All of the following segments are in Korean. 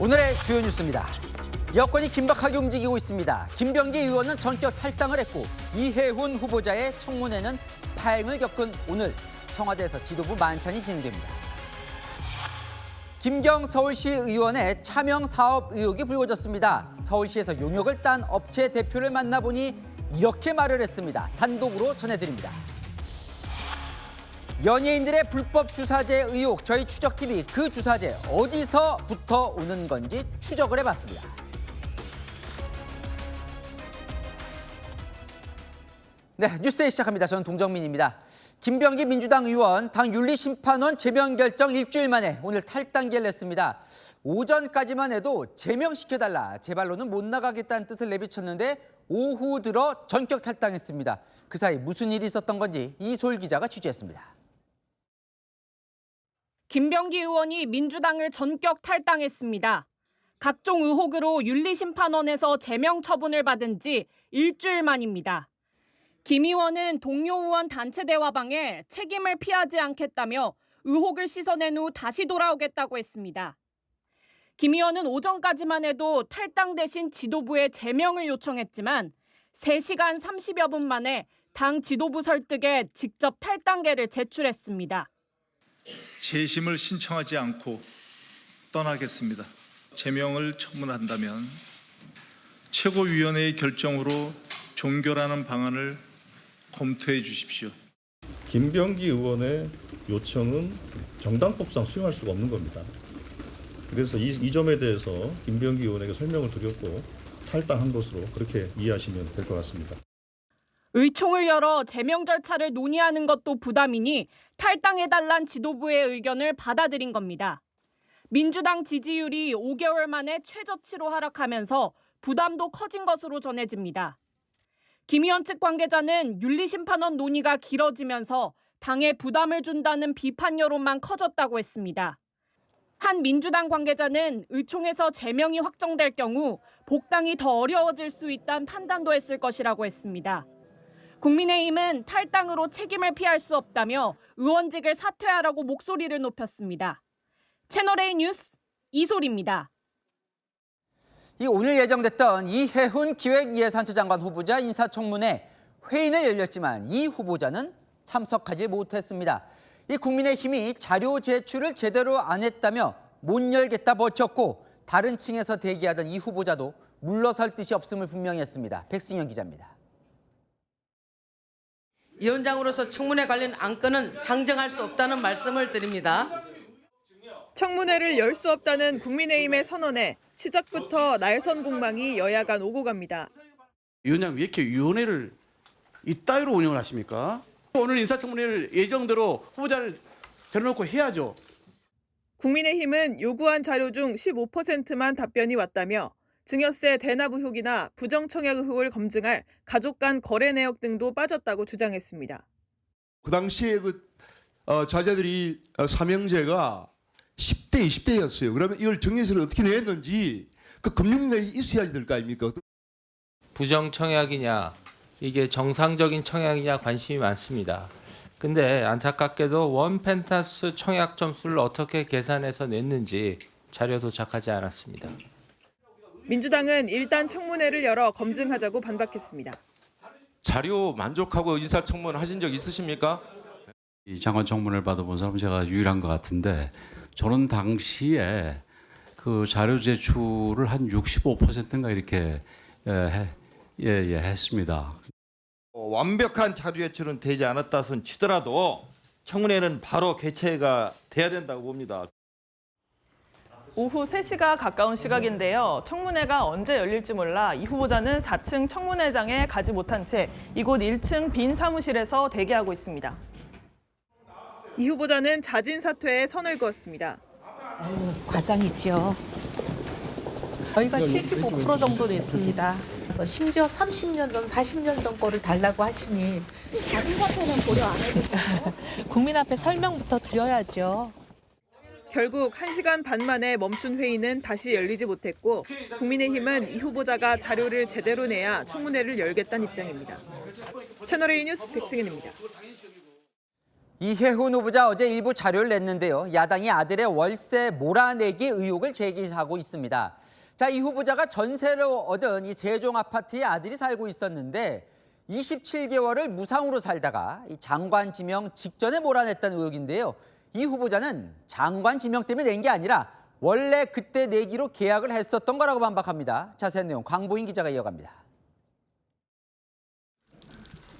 오늘의 주요 뉴스입니다. 여권이 긴박하게 움직이고 있습니다. 김병기 의원은 전격 탈당을 했고 이해훈 후보자의 청문회는 파행을 겪은 오늘 청와대에서 지도부 만찬이 진행됩니다. 김경 서울시 의원의 차명 사업 의혹이 불거졌습니다. 서울시에서 용역을 딴 업체 대표를 만나보니 이렇게 말을 했습니다. 단독으로 전해드립니다. 연예인들의 불법 주사제 의혹, 저희 추적팀이 그 주사제 어디서부터 오는 건지 추적을 해봤습니다. 네, 뉴스에 시작합니다. 저는 동정민입니다. 김병기 민주당 의원, 당 윤리심판원 제명 결정 일주일 만에 오늘 탈당기를 냈습니다. 오전까지만 해도 제명시켜달라, 제발로는 못 나가겠다는 뜻을 내비쳤는데 오후 들어 전격 탈당했습니다. 그 사이 무슨 일이 있었던 건지 이솔 기자가 취재했습니다. 김병기 의원이 민주당을 전격 탈당했습니다. 각종 의혹으로 윤리심판원에서 제명 처분을 받은 지 일주일 만입니다. 김 의원은 동료 의원 단체 대화방에 책임을 피하지 않겠다며 의혹을 씻어낸 후 다시 돌아오겠다고 했습니다. 김 의원은 오전까지만 해도 탈당 대신 지도부에 제명을 요청했지만 3시간 30여 분 만에 당 지도부 설득에 직접 탈당계를 제출했습니다. 재심을 신청하지 않고 떠나겠습니다. 제명을 청문한다면 최고위원회의 결정으로 종결하는 방안을 검토해 주십시오. 김병기 의원의 요청은 정당법상 수용할 수가 없는 겁니다. 그래서 이 점에 대해서 김병기 의원에게 설명을 드렸고 탈당한 것으로 그렇게 이해하시면 될 것 같습니다. 의총을 열어 제명 절차를 논의하는 것도 부담이니 탈당해달란 지도부의 의견을 받아들인 겁니다. 민주당 지지율이 5개월 만에 최저치로 하락하면서 부담도 커진 것으로 전해집니다. 김 의원 측 관계자는 윤리심판원 논의가 길어지면서 당에 부담을 준다는 비판 여론만 커졌다고 했습니다. 한 민주당 관계자는 의총에서 제명이 확정될 경우 복당이 더 어려워질 수 있다는 판단도 했을 것이라고 했습니다. 국민의힘은 탈당으로 책임을 피할 수 없다며 의원직을 사퇴하라고 목소리를 높였습니다. 채널A 뉴스 이솔입니다. 오늘 예정됐던 이해훈 기획예산처 장관 후보자 인사청문회 회의는 열렸지만 이 후보자는 참석하지 못했습니다. 국민의힘이 자료 제출을 제대로 안 했다며 못 열겠다 버텼고 다른 층에서 대기하던 이 후보자도 물러설 뜻이 없음을 분명히 했습니다. 백승현 기자입니다. 위원장으로서 청문회 관련 안건은 상정할 수 없다는 말씀을 드립니다. 청문회를 열 수 없다는 국민의힘의 선언에 시작부터 날선 공방이 여야 간 오고 갑니다. 위원장님 왜 이렇게 위원회를 이따위로 운영을 하십니까? 오늘 인사청문회를 예정대로 후보자를 데려놓고 해야죠. 국민의힘은 요구한 자료 중 15%만 답변이 왔다며 증여세 대납 의혹이나 부정청약 의혹을 검증할 가족 간 거래 내역 등도 빠졌다고 주장했습니다. 그 당시에 자제들이 사명제가 10대, 20대였어요. 그러면 이걸 증여세를 어떻게 냈는지 그 금융력이 있어야지 될 거 아닙니까? 부정청약이냐, 이게 정상적인 청약이냐 관심이 많습니다. 근데 안타깝게도 원펜타스 청약 점수를 어떻게 계산해서 냈는지 자료 도착하지 않았습니다. 민주당은 일단 청문회를 열어 검증하자고 반박했습니다. 자료 만족하고 인사청문 하신 적 있으십니까? 이 장관 청문회를 받아본 사람 제가 유일한 것 같은데 저는 당시에 그 자료 제출을 한 65%인가 이렇게 했습니다. 완벽한 자료 제출은 되지 않았다 손 치더라도 청문회는 바로 개최가 돼야 된다고 봅니다. 오후 3시가 가까운 시각인데요. 청문회가 언제 열릴지 몰라 이 후보자는 4층 청문회장에 가지 못한 채 이곳 1층 빈 사무실에서 대기하고 있습니다. 이 후보자는 자진 사퇴에 선을 그었습니다. 과장이지요. 저희가 75% 정도 냈습니다. 그래서 심지어 30년 전, 40년 전 거를 달라고 하시니 자진 사퇴는 고려 안 해도 돼요? 국민 앞에 설명부터 드려야죠. 결국 1시간 반 만에 멈춘 회의는 다시 열리지 못했고 국민의힘은 이 후보자가 자료를 제대로 내야 청문회를 열겠다는 입장입니다. 채널A 뉴스 백승현입니다. 이해훈 후보자 어제 일부 자료를 냈는데요. 야당이 아들의 월세 몰아내기 의혹을 제기하고 있습니다. 자, 이 후보자가 전세로 얻은 이 세종 아파트에 아들이 살고 있었는데 27개월을 무상으로 살다가 이 장관 지명 직전에 몰아냈다는 의혹인데요. 이 후보자는 장관 지명 때문에 낸 게 아니라 원래 그때 내기로 계약을 했었던 거라고 반박합니다. 자세한 내용 광보인 기자가 이어갑니다.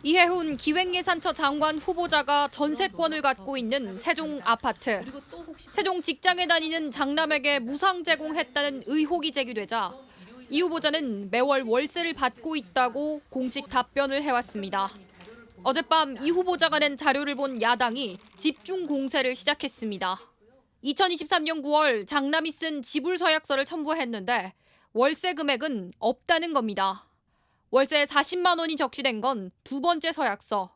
이해훈 기획예산처 장관 후보자가 전세권을 갖고 있는 세종 아파트. 세종 직장에 다니는 장남에게 무상 제공했다는 의혹이 제기되자 이 후보자는 매월 월세를 받고 있다고 공식 답변을 해왔습니다. 어젯밤 이 후보자가 낸 자료를 본 야당이 집중 공세를 시작했습니다. 2023년 9월 장남이 쓴 지불 서약서를 첨부했는데 월세 금액은 없다는 겁니다. 월세 40만 원이 적시된 건 두 번째 서약서.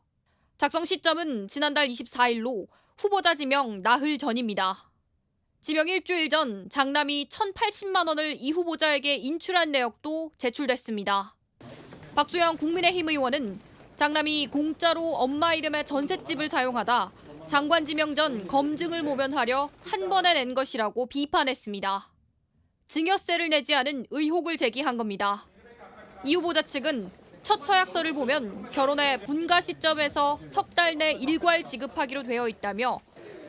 작성 시점은 지난달 24일로 후보자 지명 나흘 전입니다. 지명 일주일 전 장남이 1,080만 원을 이 후보자에게 인출한 내역도 제출됐습니다. 박수영 국민의힘 의원은 장남이 공짜로 엄마 이름의 전셋집을 사용하다 장관 지명 전 검증을 모면하려 한 번에 낸 것이라고 비판했습니다. 증여세를 내지 않은 의혹을 제기한 겁니다. 이 후보자 측은 첫 서약서를 보면 결혼의 분가 시점에서 석 달 내 일괄 지급하기로 되어 있다며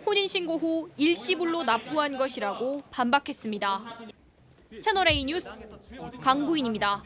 혼인신고 후 일시불로 납부한 것이라고 반박했습니다. 채널A 뉴스 강부인입니다.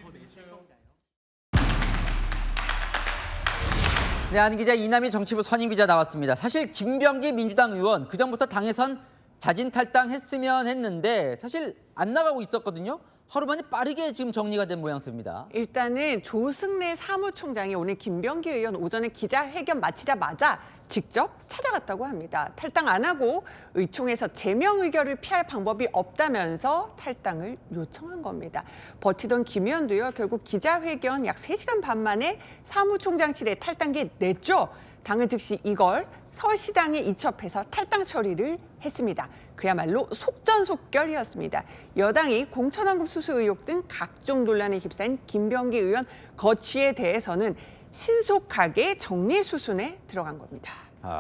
네, 안 기자, 이남희 정치부 선임 기자 나왔습니다. 사실 김병기 민주당 의원 그전부터 당에선 자진 탈당했으면 했는데 사실 안 나가고 있었거든요. 하루 만에 빠르게 지금 정리가 된 모양새입니다. 일단은 조승래 사무총장이 오늘 김병기 의원 오전에 기자회견 마치자마자 직접 찾아갔다고 합니다. 탈당 안 하고 의총에서 제명 의결을 피할 방법이 없다면서 탈당을 요청한 겁니다. 버티던 김 의원도요, 결국 기자회견 약 3시간 반 만에 사무총장실에 탈당기 냈죠. 당은 즉시 이걸 서울시당에 이첩해서 탈당 처리를 했습니다. 그야말로 속전속결이었습니다. 여당이 공천원금 수수 의혹 등 각종 논란에 휩싸인 김병기 의원 거취에 대해서는 신속하게 정리 수순에 들어간 겁니다.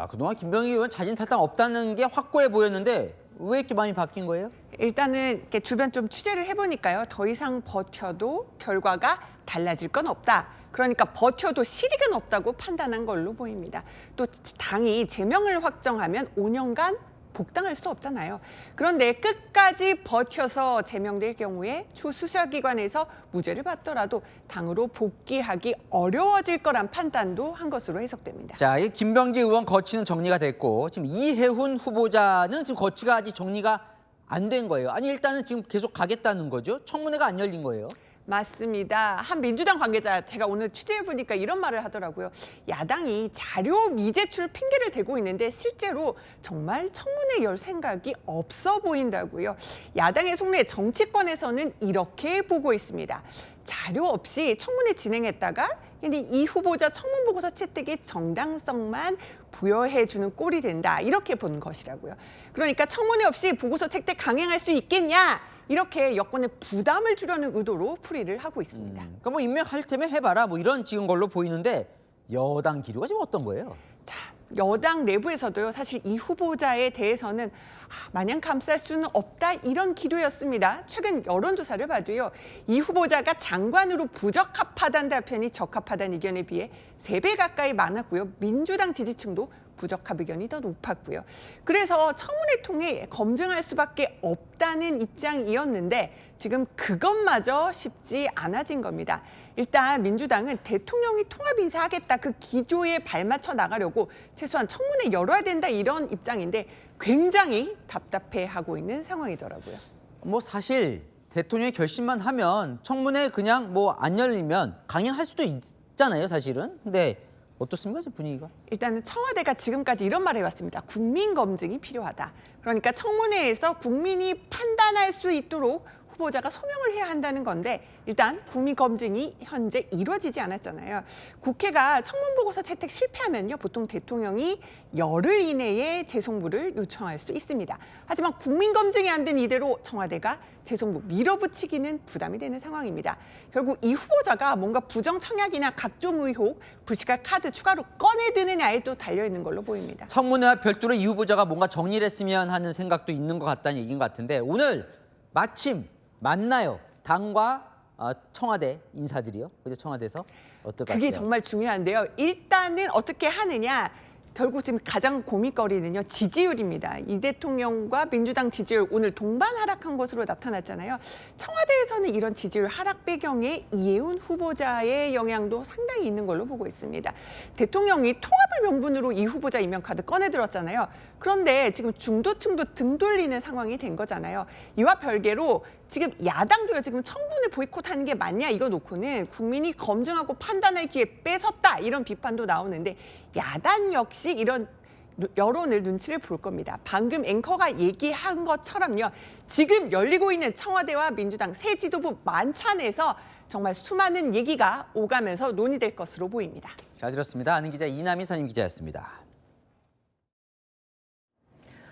그동안 김병기 의원 자진 탈당 없다는 게 확고해 보였는데 왜 이렇게 많이 바뀐 거예요? 일단은 이렇게 주변 좀 취재를 해보니까요. 더 이상 버텨도 결과가 달라질 건 없다. 그러니까 버텨도 실익은 없다고 판단한 걸로 보입니다. 또 당이 제명을 확정하면 5년간 복당할 수 없잖아요. 그런데 끝까지 버텨서 제명될 경우에 주 수사기관에서 무죄를 받더라도 당으로 복귀하기 어려워질 거란 판단도 한 것으로 해석됩니다. 자, 이 김병기 의원 거취는 정리가 됐고 지금 이해훈 후보자는 지금 거취가 아직 정리가 안 된 거예요. 아니 일단은 지금 계속 가겠다는 거죠. 청문회가 안 열린 거예요. 맞습니다. 한 민주당 관계자 제가 오늘 취재해보니까 이런 말을 하더라고요. 야당이 자료 미제출 핑계를 대고 있는데 실제로 정말 청문회 열 생각이 없어 보인다고요. 야당의 속내 정치권에서는 이렇게 보고 있습니다. 자료 없이 청문회 진행했다가 이 후보자 청문 보고서 채택의 정당성만 부여해주는 꼴이 된다. 이렇게 본 것이라고요. 그러니까 청문회 없이 보고서 채택 강행할 수 있겠냐? 이렇게 여권에 부담을 주려는 의도로 풀이를 하고 있습니다. 그러니까 뭐 임명할 테면 해봐라 뭐 이런 지금 걸로 보이는데 여당 기류가 지금 어떤 거예요? 자, 여당 내부에서도요. 사실 이 후보자에 대해서는 마냥 감쌀 수는 없다 이런 기류였습니다. 최근 여론조사를 봐도요. 이 후보자가 장관으로 부적합하다는 답변이 적합하다는 의견에 비해 3배 가까이 많았고요. 민주당 지지층도 부적합 의견이 더 높았고요. 그래서 청문회 통해 검증할 수밖에 없다는 입장이었는데 지금 그것마저 쉽지 않아진 겁니다. 일단 민주당은 대통령이 통합 인사하겠다 그 기조에 발맞춰 나가려고 최소한 청문회 열어야 된다 이런 입장인데 굉장히 답답해하고 있는 상황이더라고요. 뭐 사실 대통령이 결심만 하면 청문회 그냥 뭐 안 열리면 강행할 수도 있잖아요, 사실은. 근데 어떻습니까, 지금 분위기가? 일단은 청와대가 지금까지 이런 말을 해왔습니다. 국민 검증이 필요하다. 그러니까 청문회에서 국민이 판단할 수 있도록 후보자가 소명을 해야 한다는 건데 일단 국민검증이 현재 이루어지지 않았잖아요. 국회가 청문보고서 채택 실패하면요. 보통 대통령이 열흘 이내에 재송부를 요청할 수 있습니다. 하지만 국민검증이 안 된 이대로 청와대가 재송부 밀어붙이기는 부담이 되는 상황입니다. 결국 이 후보자가 뭔가 부정청약이나 각종 의혹, 불식할 카드 추가로 꺼내드느냐에 또 달려있는 걸로 보입니다. 청문회와 별도로 이 후보자가 뭔가 정리를 했으면 하는 생각도 있는 것 같다는 얘기인 것 같은데 오늘 마침 만나요. 당과 청와대 인사들이요. 그죠? 청와대에서 어떨까요? 그게 정말 중요한데요. 일단은 어떻게 하느냐. 결국 지금 가장 고민거리는요. 지지율입니다. 이 대통령과 민주당 지지율 오늘 동반 하락한 것으로 나타났잖아요. 청와대에서는 이런 지지율 하락 배경에 이해운 후보자의 영향도 상당히 있는 걸로 보고 있습니다. 대통령이 통합을 명분으로 이 후보자 임명카드 꺼내들었잖아요. 그런데 지금 중도층도 등 돌리는 상황이 된 거잖아요. 이와 별개로 지금 야당도요. 지금 청문회 보이콧하는 게 맞냐 이거 놓고는 국민이 검증하고 판단할 기회 뺏었다 이런 비판도 나오는데 야당 역시 이런 여론을 눈치를 볼 겁니다. 방금 앵커가 얘기한 것처럼요. 지금 열리고 있는 청와대와 민주당 새 지도부 만찬에서 정말 수많은 얘기가 오가면서 논의될 것으로 보입니다. 잘 들었습니다. 아는 기자 이남희 선임 기자였습니다.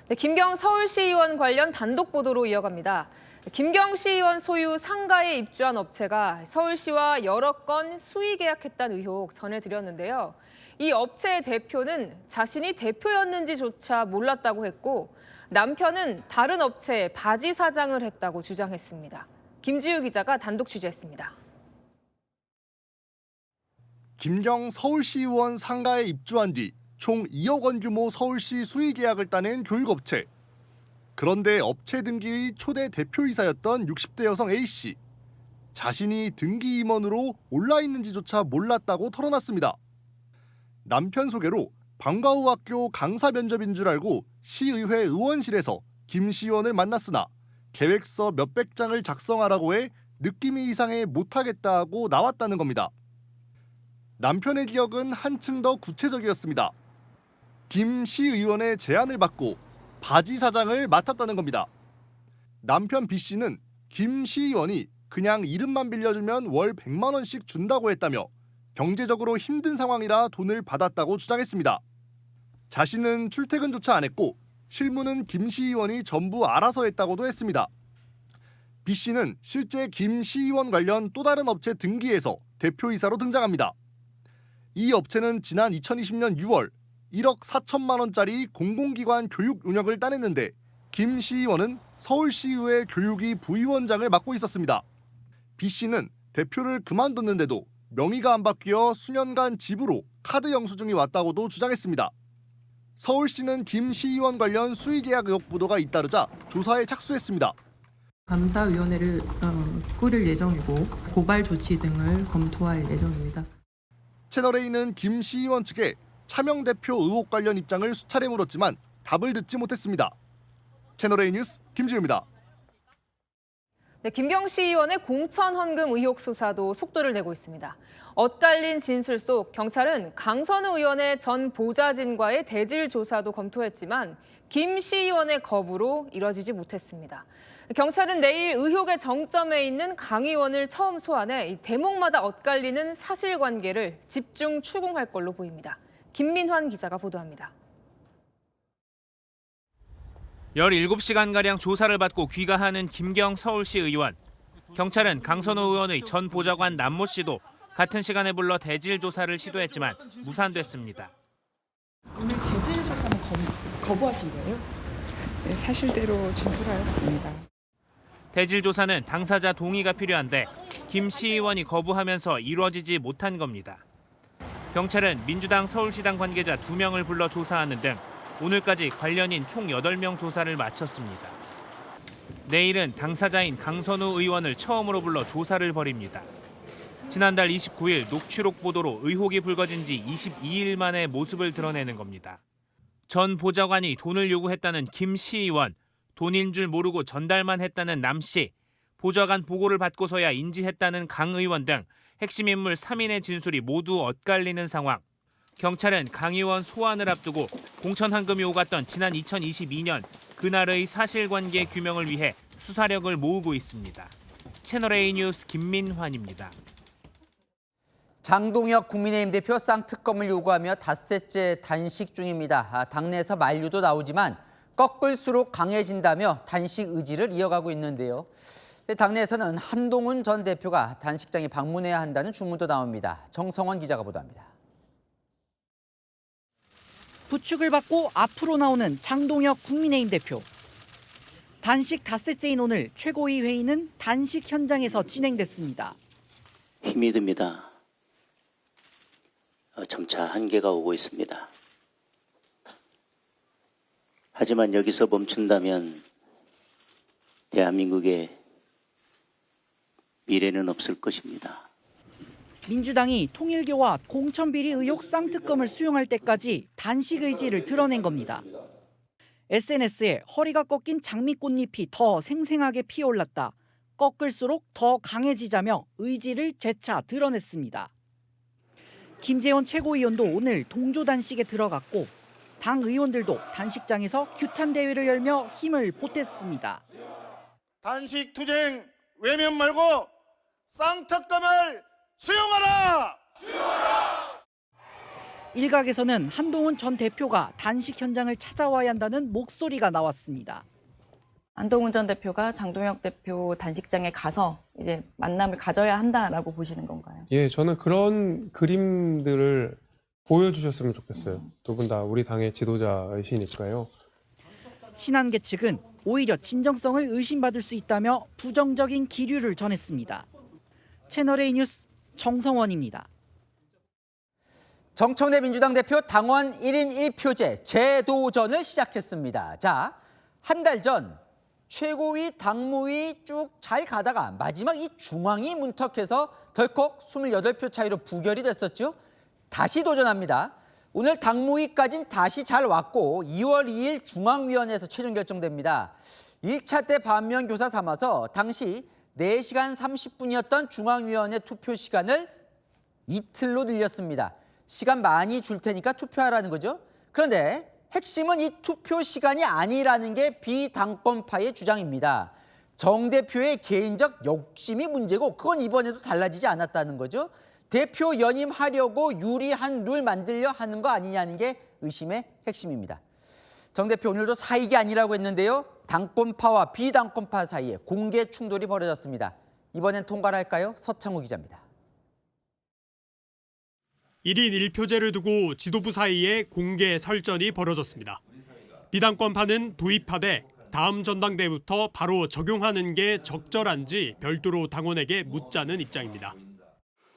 네, 김경 서울시의원 관련 단독 보도로 이어갑니다. 김경 시의원 소유 상가에 입주한 업체가 서울시와 여러 건 수의 계약했다는 의혹 전해드렸는데요. 이 업체의 대표는 자신이 대표였는지조차 몰랐다고 했고 남편은 다른 업체에 바지 사장을 했다고 주장했습니다. 김지우 기자가 단독 취재했습니다. 김경 서울시의원 상가에 입주한 뒤 총 2억 원 규모 서울시 수의 계약을 따낸 교육업체. 그런데 업체 등기의 초대 대표이사였던 60대 여성 A씨. 자신이 등기 임원으로 올라있는지조차 몰랐다고 털어놨습니다. 남편 소개로 방과 후 학교 강사 면접인 줄 알고 시의회 의원실에서 김 시의원을 만났으나 계획서 몇백 장을 작성하라고 해 느낌이 이상해 못하겠다고 나왔다는 겁니다. 남편의 기억은 한층 더 구체적이었습니다. 김 시의원의 제안을 받고 바지 사장을 맡았다는 겁니다. 남편 B 씨는 김 시의원이 그냥 이름만 빌려주면 월 100만 원씩 준다고 했다며 경제적으로 힘든 상황이라 돈을 받았다고 주장했습니다. 자신은 출퇴근조차 안 했고 실무는 김 시의원이 전부 알아서 했다고도 했습니다. B 씨는 실제 김 시의원 관련 또 다른 업체 등기에서 대표이사로 등장합니다. 이 업체는 지난 2020년 6월 1억 4천만 원짜리 공공기관 교육 운영을 따냈는데 김 시의원은 서울시의회 교육위 부위원장을 맡고 있었습니다. B 씨는 대표를 그만뒀는데도 명의가 안 바뀌어 수년간 집으로 카드 영수증이 왔다고도 주장했습니다. 서울시는 김 시의원 관련 수의계약 의혹 보도가 잇따르자 조사에 착수했습니다. 감사위원회를 꾸릴 예정이고 고발 조치 등을 검토할 예정입니다. 채널A는 김 시의원 측에 차명 대표 의혹 관련 입장을 수차례 물었지만 답을 듣지 못했습니다. 채널A 뉴스 김지우입니다. 네, 김경 시의원의 공천 헌금 의혹 수사도 속도를 내고 있습니다. 엇갈린 진술 속 경찰은 강선우 의원의 전 보좌진과의 대질 조사도 검토했지만 김 시의원의 거부로 이뤄지지 못했습니다. 경찰은 내일 의혹의 정점에 있는 강 의원을 처음 소환해 이 대목마다 엇갈리는 사실관계를 집중 추궁할 걸로 보입니다. 김민환 기자가 보도합니다. 17시간가량 조사를 받고 귀가하는 김경 서울시 의원. 경찰은 강선우 의원의 전 보좌관 남모 씨도 같은 시간에 불러 대질 조사를 시도했지만 무산됐습니다. 오늘 대질 조사는 거부하신 거예요? 네, 사실대로 진술하였습니다. 대질 조사는 당사자 동의가 필요한데 김 시의원이 거부하면서 이루어지지 못한 겁니다. 경찰은 민주당 서울시당 관계자 2명을 불러 조사하는 등 오늘까지 관련인 총 8명 조사를 마쳤습니다. 내일은 당사자인 강선우 의원을 처음으로 불러 조사를 벌입니다. 지난달 29일 녹취록 보도로 의혹이 불거진 지 22일 만에 모습을 드러내는 겁니다. 전 보좌관이 돈을 요구했다는 김 시의원, 돈인 줄 모르고 전달만 했다는 남 씨, 보좌관 보고를 받고서야 인지했다는 강 의원 등 핵심 인물 3인의 진술이 모두 엇갈리는 상황. 경찰은 강 의원 소환을 앞두고 공천 헌금이 오갔던 지난 2022년 그날의 사실관계 규명을 위해 수사력을 모으고 있습니다. 채널A 뉴스 김민환입니다. 장동혁 국민의힘 대표 쌍특검을 요구하며 닷새째 단식 중입니다. 당내에서 만류도 나오지만 꺾을수록 강해진다며 단식 의지를 이어가고 있는데요. 당내에서는 한동훈 전 대표가 단식장에 방문해야 한다는 주문도 나옵니다. 정성원 기자가 보도합니다. 부축을 받고 앞으로 나오는 장동혁 국민의힘 대표. 단식 닷새째인 오늘 최고위 회의는 단식 현장에서 진행됐습니다. 힘이 듭니다. 점차 한계가 오고 있습니다. 하지만 여기서 멈춘다면 대한민국의 미래는 없을 것입니다. 민주당이 통일교와 공천비리 의혹 쌍특검을 수용할 때까지 단식 의지를 드러낸 겁니다. SNS에 허리가 꺾인 장미꽃잎이 더 생생하게 피어올랐다. 꺾을수록 더 강해지자며 의지를 재차 드러냈습니다. 김재원 최고위원도 오늘 동조 단식에 들어갔고 당 의원들도 단식장에서 규탄 대회를 열며 힘을 보탰습니다. 단식 투쟁 외면 말고 쌍특검을 수용하라! 일각에서는 한동훈 전 대표가 단식 현장을 찾아와야 한다는 목소리가 나왔습니다. 한동훈 전 대표가 장동혁 대표 단식장에 가서 이제 만남을 가져야 한다라고 보시는 건가요? 예, 저는 그런 그림들을 보여주셨으면 좋겠어요. 두 분 다 우리 당의 지도자이시니까요. 친한계 측은 오히려 진정성을 의심받을 수 있다며 부정적인 기류를 전했습니다. 채널A 뉴스 정성원입니다. 정청래 민주당 대표 당원 1인 1표제 재도전을 시작했습니다. 자, 한 달 전 최고위 당무위 쭉 잘 가다가 마지막 이 중앙위 문턱에서 덜컥 28표 차이로 부결이 됐었죠. 다시 도전합니다. 오늘 당무위까지는 다시 잘 왔고 2월 2일 중앙위원회에서 최종 결정됩니다. 1차 때 반면교사 삼아서 당시 4시간 30분이었던 중앙위원회 투표 시간을 이틀로 늘렸습니다. 시간 많이 줄 테니까 투표하라는 거죠. 그런데 핵심은 이 투표 시간이 아니라는 게 비당권파의 주장입니다. 정 대표의 개인적 욕심이 문제고 그건 이번에도 달라지지 않았다는 거죠. 대표 연임하려고 유리한 룰 만들려 하는 거 아니냐는 게 의심의 핵심입니다. 정 대표 오늘도 사익이 아니라고 했는데요. 당권파와 비당권파 사이에 공개 충돌이 벌어졌습니다. 이번엔 통과를 할까요? 서창우 기자입니다. 1인 1표제를 두고 지도부 사이에 공개 설전이 벌어졌습니다. 비당권파는 도입하되 다음 전당대회부터 바로 적용하는 게 적절한지 별도로 당원에게 묻자는 입장입니다.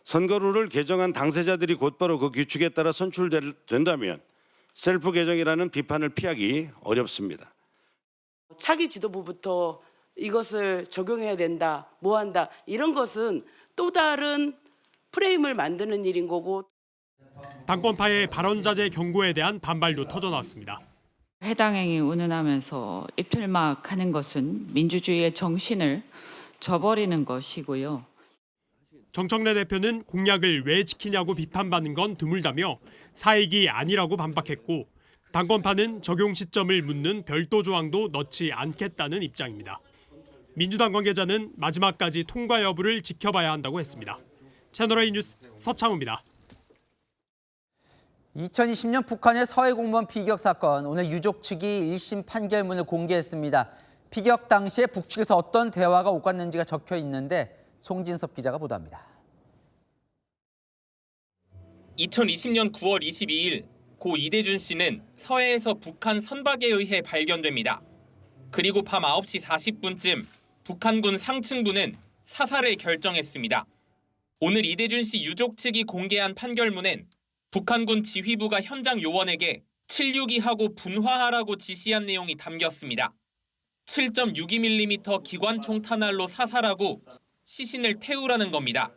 선거룰을 개정한 당사자들이 곧바로 그 규칙에 따라 선출된다면 셀프 개정이라는 비판을 피하기 어렵습니다. 차기 지도부부터 이것을 적용해야 된다, 뭐 한다 이런 것은 또 다른 프레임을 만드는 일인 거고. 당권파의 발언 자제 경고에 대한 반발도 터져나왔습니다. 해당 행위 운운하면서 입틀막 하는 것은 민주주의의 정신을 저버리는 것이고요. 정청래 대표는 공약을 왜 지키냐고 비판받는 건 드물다며 사익이 아니라고 반박했고 당권파는 적용 시점을 묻는 별도 조항도 넣지 않겠다는 입장입니다. 민주당 관계자는 마지막까지 통과 여부를 지켜봐야 한다고 했습니다. 채널A 뉴스 서창우입니다. 2020년 북한의 서해 공무원 피격 사건, 오늘 유족 측이 1심 판결문을 공개했습니다. 피격 당시에 북측에서 어떤 대화가 오갔는지가 적혀 있는데 송진섭 기자가 보도합니다. 2020년 9월 22일 고 이대준 씨는 서해에서 북한 선박에 의해 발견됩니다. 그리고 밤 9시 40분쯤 북한군 상층부는 사살을 결정했습니다. 오늘 이대준 씨 유족 측이 공개한 판결문엔 북한군 지휘부가 현장 요원에게 762하고 분화하라고 지시한 내용이 담겼습니다. 7.62mm 기관총 탄알로 사살하고 시신을 태우라는 겁니다.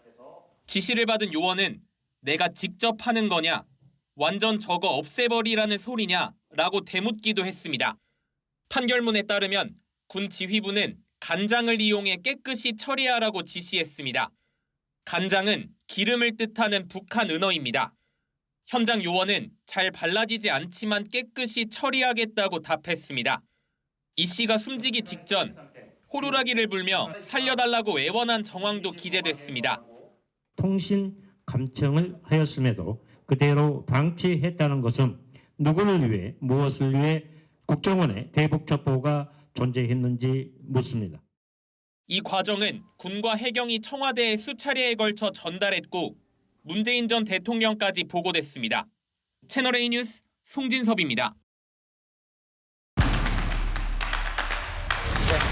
지시를 받은 요원은 내가 직접 하는 거냐, 완전 저거 없애버리라는 소리냐 라고 되묻기도 했습니다. 판결문에 따르면 군 지휘부는 간장을 이용해 깨끗이 처리하라고 지시했습니다. 간장은 기름을 뜻하는 북한 은어입니다. 현장 요원은 잘 발라지지 않지만 깨끗이 처리하겠다고 답했습니다. 이 씨가 숨지기 직전 호루라기를 불며 살려달라고 애원한 정황도 기재됐습니다. 통신 감청을 하였음에도 그대로 방치했다는 것은 누구를 위해 무엇을 위해 국정원의 대북 첩보가 존재했는지 묻습니다. 이 과정은 군과 해경이 청와대에 수차례에 걸쳐 전달했고 문재인 전 대통령까지 보고됐습니다. 채널A 뉴스 송진섭입니다.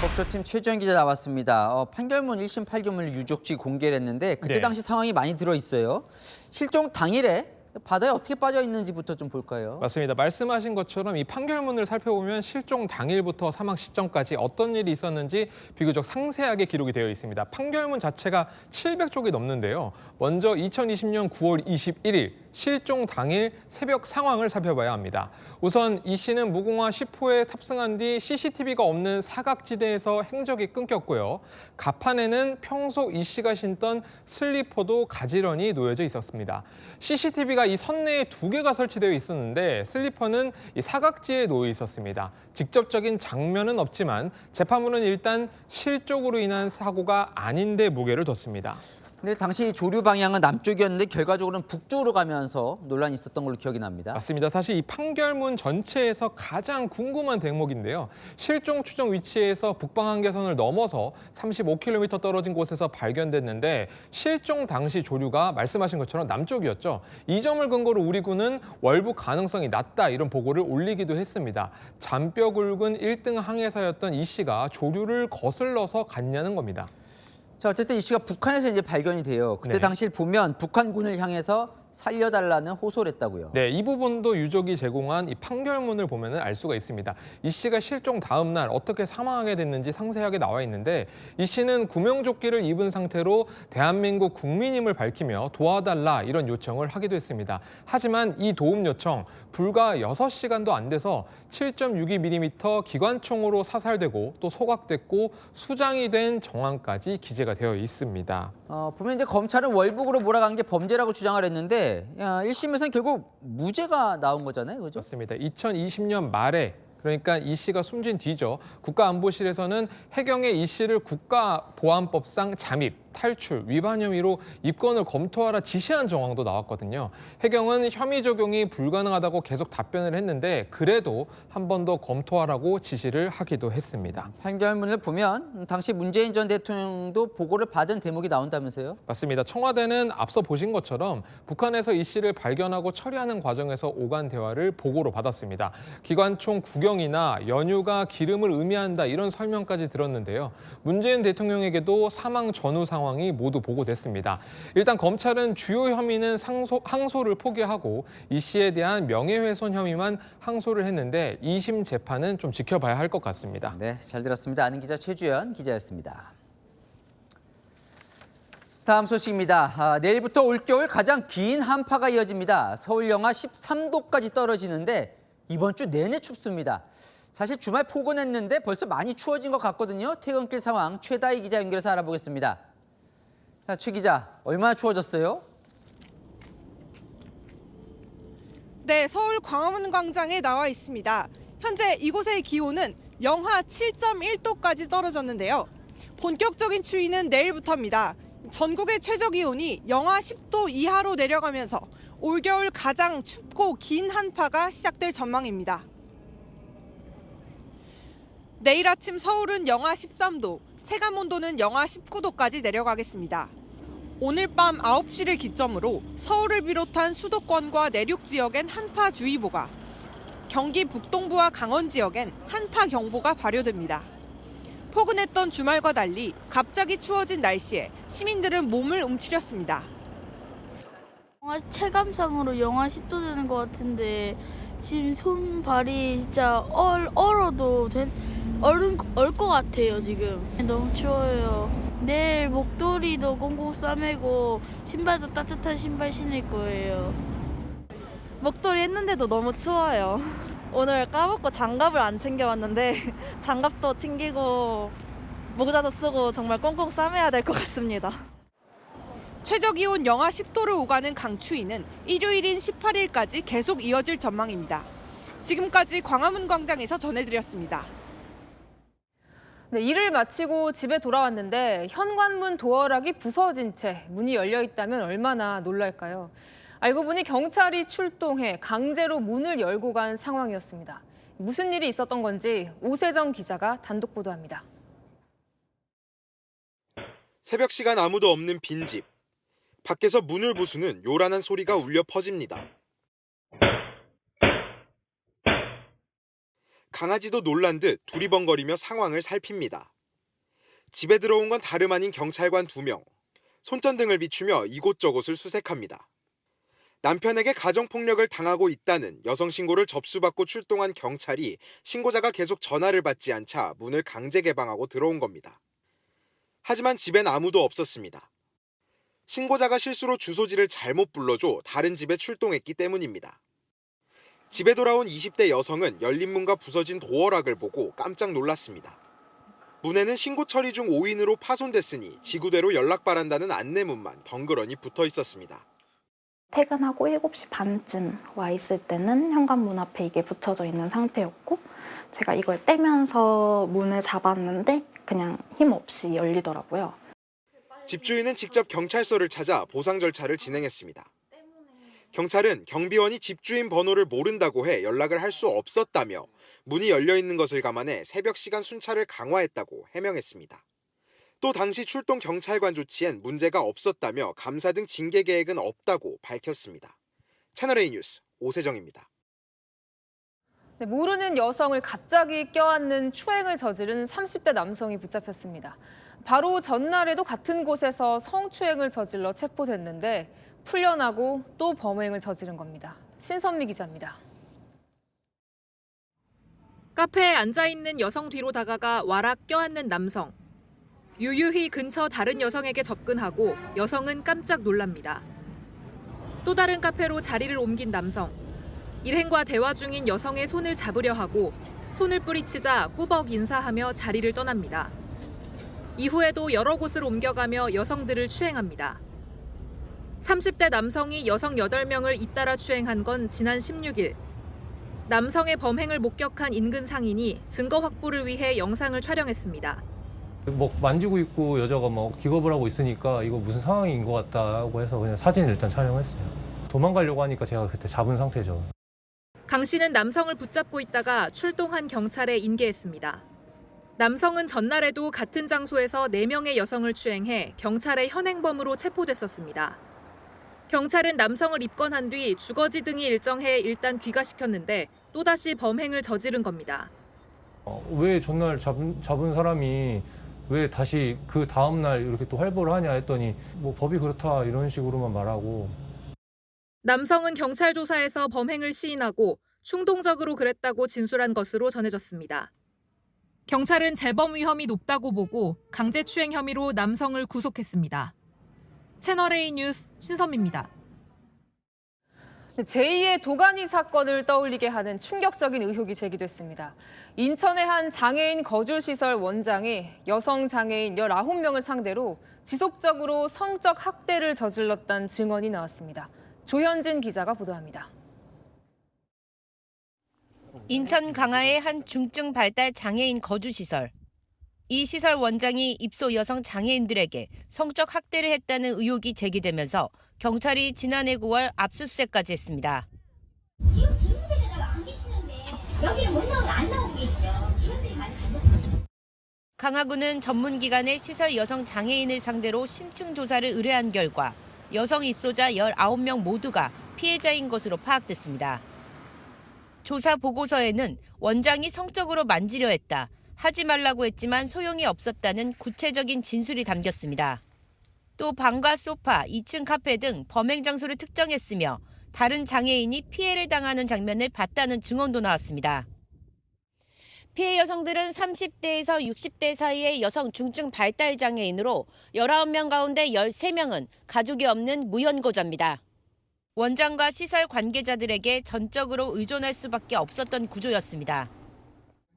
법조팀 최주현 기자 나왔습니다. 판결문 1심 8교문 유족지 공개를 했는데 그때 당시 상황이 많이 들어있어요. 실종 당일에 바다에 어떻게 빠져 있는지부터 좀 볼까요? 맞습니다. 말씀하신 것처럼 이 판결문을 살펴보면 실종 당일부터 사망 시점까지 어떤 일이 있었는지 비교적 상세하게 기록이 되어 있습니다. 판결문 자체가 700쪽이 넘는데요. 먼저 2020년 9월 21일 실종 당일 새벽 상황을 살펴봐야 합니다. 우선 이 씨는 무궁화 10호에 탑승한 뒤 CCTV가 없는 사각지대에서 행적이 끊겼고요. 갑판에는 평소 이 씨가 신던 슬리퍼도 가지런히 놓여져 있었습니다. CCTV가 이 선내에 2개가 설치되어 있었는데 슬리퍼는 이 사각지에 놓여 있었습니다. 직접적인 장면은 없지만 재판부는 일단 실족으로 인한 사고가 아닌데 무게를 뒀습니다. 근데 당시 조류 방향은 남쪽이었는데 결과적으로는 북쪽으로 가면서 논란이 있었던 걸로 기억이 납니다. 맞습니다. 사실 이 판결문 전체에서 가장 궁금한 대목인데요. 실종 추정 위치에서 북방 한계선을 넘어서 35km 떨어진 곳에서 발견됐는데 실종 당시 조류가 말씀하신 것처럼 남쪽이었죠. 이 점을 근거로 우리 군은 월북 가능성이 낮다 이런 보고를 올리기도 했습니다. 잔뼈 굵은 1등 항해사였던 이 씨가 조류를 거슬러서 갔냐는 겁니다. 자, 어쨌든 이 씨가 북한에서 이제 발견이 돼요. 그때 당시를 보면 북한군을 향해서 살려달라는 호소를 했다고요. 네, 이 부분도 유족이 제공한 이 판결문을 보면 알 수가 있습니다. 이 씨가 실종 다음 날 어떻게 사망하게 됐는지 상세하게 나와 있는데 이 씨는 구명조끼를 입은 상태로 대한민국 국민임을 밝히며 도와달라 이런 요청을 하기도 했습니다. 하지만 이 도움 요청 불과 6시간도 안 돼서 7.62mm 기관총으로 사살되고 또 소각됐고 수장이 된 정황까지 기재가 되어 있습니다. 보면 이제 검찰은 월북으로 몰아간 게 범죄라고 주장을 했는데 1심에서는 결국 무죄가 나온 거잖아요, 그죠? 맞습니다. 2020년 말에 그러니까 이 씨가 숨진 뒤죠. 국가안보실에서는 해경의 이 씨를 국가보안법상 잠입, 탈출, 위반 혐의로 입건을 검토하라 지시한 정황도 나왔거든요. 해경은 혐의 적용이 불가능하다고 계속 답변을 했는데 그래도 한 번 더 검토하라고 지시를 하기도 했습니다. 판결문을 보면 당시 문재인 전 대통령도 보고를 받은 대목이 나온다면서요? 맞습니다. 청와대는 앞서 보신 것처럼 북한에서 이 씨를 발견하고 처리하는 과정에서 오간 대화를 보고로 받았습니다. 기관총 구경이나 연유가 기름을 의미한다 이런 설명까지 들었는데요. 문재인 대통령에게도 사망 전후 상황이 모두 보고됐습니다. 일단 검찰은 주요 혐의는 항소를 포기하고 이 씨에 대한 명예훼손 혐의만 항소를 했는데 2심 재판은 좀 지켜봐야 할 것 같습니다. 네, 잘 들었습니다. 아는 기자 최주현 기자였습니다. 다음 소식입니다. 내일부터 올겨울 가장 긴 한파가 이어집니다. 서울 영하 13도까지 떨어지는데 이번 주 내내 춥습니다. 사실 주말 포근했는데 벌써 많이 추워진 것 같거든요. 퇴근길 상황 최다희 기자 연결해서 알아보겠습니다. 자, 최 기자, 얼마나 추워졌어요? 네, 서울 광화문 광장에 나와 있습니다. 현재 이곳의 기온은 영하 7.1도까지 떨어졌는데요. 본격적인 추위는 내일부터입니다. 전국의 최저 기온이 영하 10도 이하로 내려가면서 올겨울 가장 춥고 긴 한파가 시작될 전망입니다. 내일 아침 서울은 영하 13도, 체감온도는 영하 19도까지 내려가겠습니다. 오늘 밤 9시를 기점으로 서울을 비롯한 수도권과 내륙 지역엔 한파주의보가, 경기 북동부와 강원 지역엔 한파경보가 발효됩니다. 포근했던 주말과 달리 갑자기 추워진 날씨에 시민들은 몸을 움츠렸습니다. 체감상으로 영하 10도 되는 것 같은데 지금 손발이 진짜 얼어도 얼 것 같아요 지금. 너무 추워요. 내일 목도리도 꽁꽁 싸매고 신발도 따뜻한 신발 신을 거예요. 목도리 했는데도 너무 추워요. 오늘 까먹고 장갑을 안 챙겨왔는데 장갑도 챙기고 모자도 쓰고 정말 꽁꽁 싸매야 될 것 같습니다. 최저기온 영하 10도를 오가는 강추위는 일요일인 18일까지 계속 이어질 전망입니다. 지금까지 광화문 광장에서 전해드렸습니다. 네, 일을 마치고 집에 돌아왔는데 현관문 도어락이 부서진 채 문이 열려 있다면 얼마나 놀랄까요? 알고 보니 경찰이 출동해 강제로 문을 열고 간 상황이었습니다. 무슨 일이 있었던 건지 오세정 기자가 단독 보도합니다. 새벽 시간 아무도 없는 빈집. 밖에서 문을 부수는 요란한 소리가 울려 퍼집니다. 강아지도 놀란 듯 두리번거리며 상황을 살핍니다. 집에 들어온 건 다름 아닌 경찰관 2명. 손전등을 비추며 이곳저곳을 수색합니다. 남편에게 가정폭력을 당하고 있다는 여성 신고를 접수받고 출동한 경찰이 신고자가 계속 전화를 받지 않자 문을 강제 개방하고 들어온 겁니다. 하지만 집엔 아무도 없었습니다. 신고자가 실수로 주소지를 잘못 불러줘 다른 집에 출동했기 때문입니다. 집에 돌아온 20대 여성은 열린 문과 부서진 도어락을 보고 깜짝 놀랐습니다. 문에는 신고 처리 중 5인으로 파손됐으니 지구대로 연락 바란다는 안내문만 덩그러니 붙어 있었습니다. 퇴근하고 7시 반쯤 와 있을 때는 현관문 앞에 이게 붙여져 있는 상태였고 제가 이걸 떼면서 문을 잡았는데 그냥 힘없이 열리더라고요. 집주인은 직접 경찰서를 찾아 보상 절차를 진행했습니다. 경찰은 경비원이 집주인 번호를 모른다고 해 연락을 할 수 없었다며 문이 열려 있는 것을 감안해 새벽 시간 순찰을 강화했다고 해명했습니다. 또 당시 출동 경찰관 조치엔 문제가 없었다며 감사 등 징계 계획은 없다고 밝혔습니다. 채널A 뉴스 오세정입니다. 네, 모르는 여성을 갑자기 껴안는 추행을 저지른 30대 남성이 붙잡혔습니다. 바로 전날에도 같은 곳에서 성추행을 저질러 체포됐는데 풀려나고 또 범행을 저지른 겁니다. 신선미 기자입니다. 카페에 앉아있는 여성 뒤로 다가가 와락 껴안는 남성. 유유히 근처 다른 여성에게 접근하고 여성은 깜짝 놀랍니다. 또 다른 카페로 자리를 옮긴 남성. 일행과 대화 중인 여성의 손을 잡으려 하고 손을 뿌리치자 꾸벅 인사하며 자리를 떠납니다. 이후에도 여러 곳을 옮겨가며 여성들을 추행합니다. 30대 남성이 여성 8명을 잇따라 추행한 건 지난 16일. 남성의 범행을 목격한 인근 상인이 증거 확보를 위해 영상을 촬영했습니다. 만지고 있고 여자가 기겁을 하고 있으니까 이거 무슨 상황인 것 같다고 해서 그냥 사진을 일단 촬영했어요. 도망가려고 하니까 제가 그때 잡은 상태죠. 강 씨는 남성을 붙잡고 있다가 출동한 경찰에 인계했습니다. 남성은 전날에도 같은 장소에서 4명의 여성을 추행해 경찰의 현행범으로 체포됐었습니다. 경찰은 남성을 입건한 뒤 주거지 등이 일정해 일단 귀가시켰는데 또다시 범행을 저지른 겁니다. 왜 전날 잡은 사람이 왜 다시 그 다음 날 이렇게 또 활보를 하냐 했더니 법이 그렇다 이런 식으로만 말하고. 남성은 경찰 조사에서 범행을 시인하고 충동적으로 그랬다고 진술한 것으로 전해졌습니다. 경찰은 재범 위험이 높다고 보고 강제추행 혐의로 남성을 구속했습니다. 채널A 뉴스 신선미입니다. 제2의 도가니 사건을 떠올리게 하는 충격적인 의혹이 제기됐습니다. 인천의 한 장애인 거주시설 원장이 여성 장애인 19명을 상대로 지속적으로 성적 학대를 저질렀다는 증언이 나왔습니다. 조현진 기자가 보도합니다. 인천 강화의 한 중증 발달 장애인 거주시설. 이 시설 원장이 입소 여성 장애인들에게 성적 학대를 했다는 의혹이 제기되면서 경찰이 지난해 9월 압수수색까지 했습니다. 지금 직무대사가 안 계시는데 여기를 못 나오고 안 나오고 계시죠. 직원들이 많이 갈렸어요. 강화구는 전문기관의 시설 여성 장애인을 상대로 심층 조사를 의뢰한 결과 여성 입소자 19명 모두가 피해자인 것으로 파악됐습니다. 조사 보고서에는 원장이 성적으로 만지려 했다. 하지 말라고 했지만 소용이 없었다는 구체적인 진술이 담겼습니다. 또 방과 소파, 2층 카페 등 범행 장소를 특정했으며 다른 장애인이 피해를 당하는 장면을 봤다는 증언도 나왔습니다. 피해 여성들은 30대에서 60대 사이의 여성 중증 발달 장애인으로 19명 가운데 13명은 가족이 없는 무연고자입니다. 원장과 시설 관계자들에게 전적으로 의존할 수밖에 없었던 구조였습니다.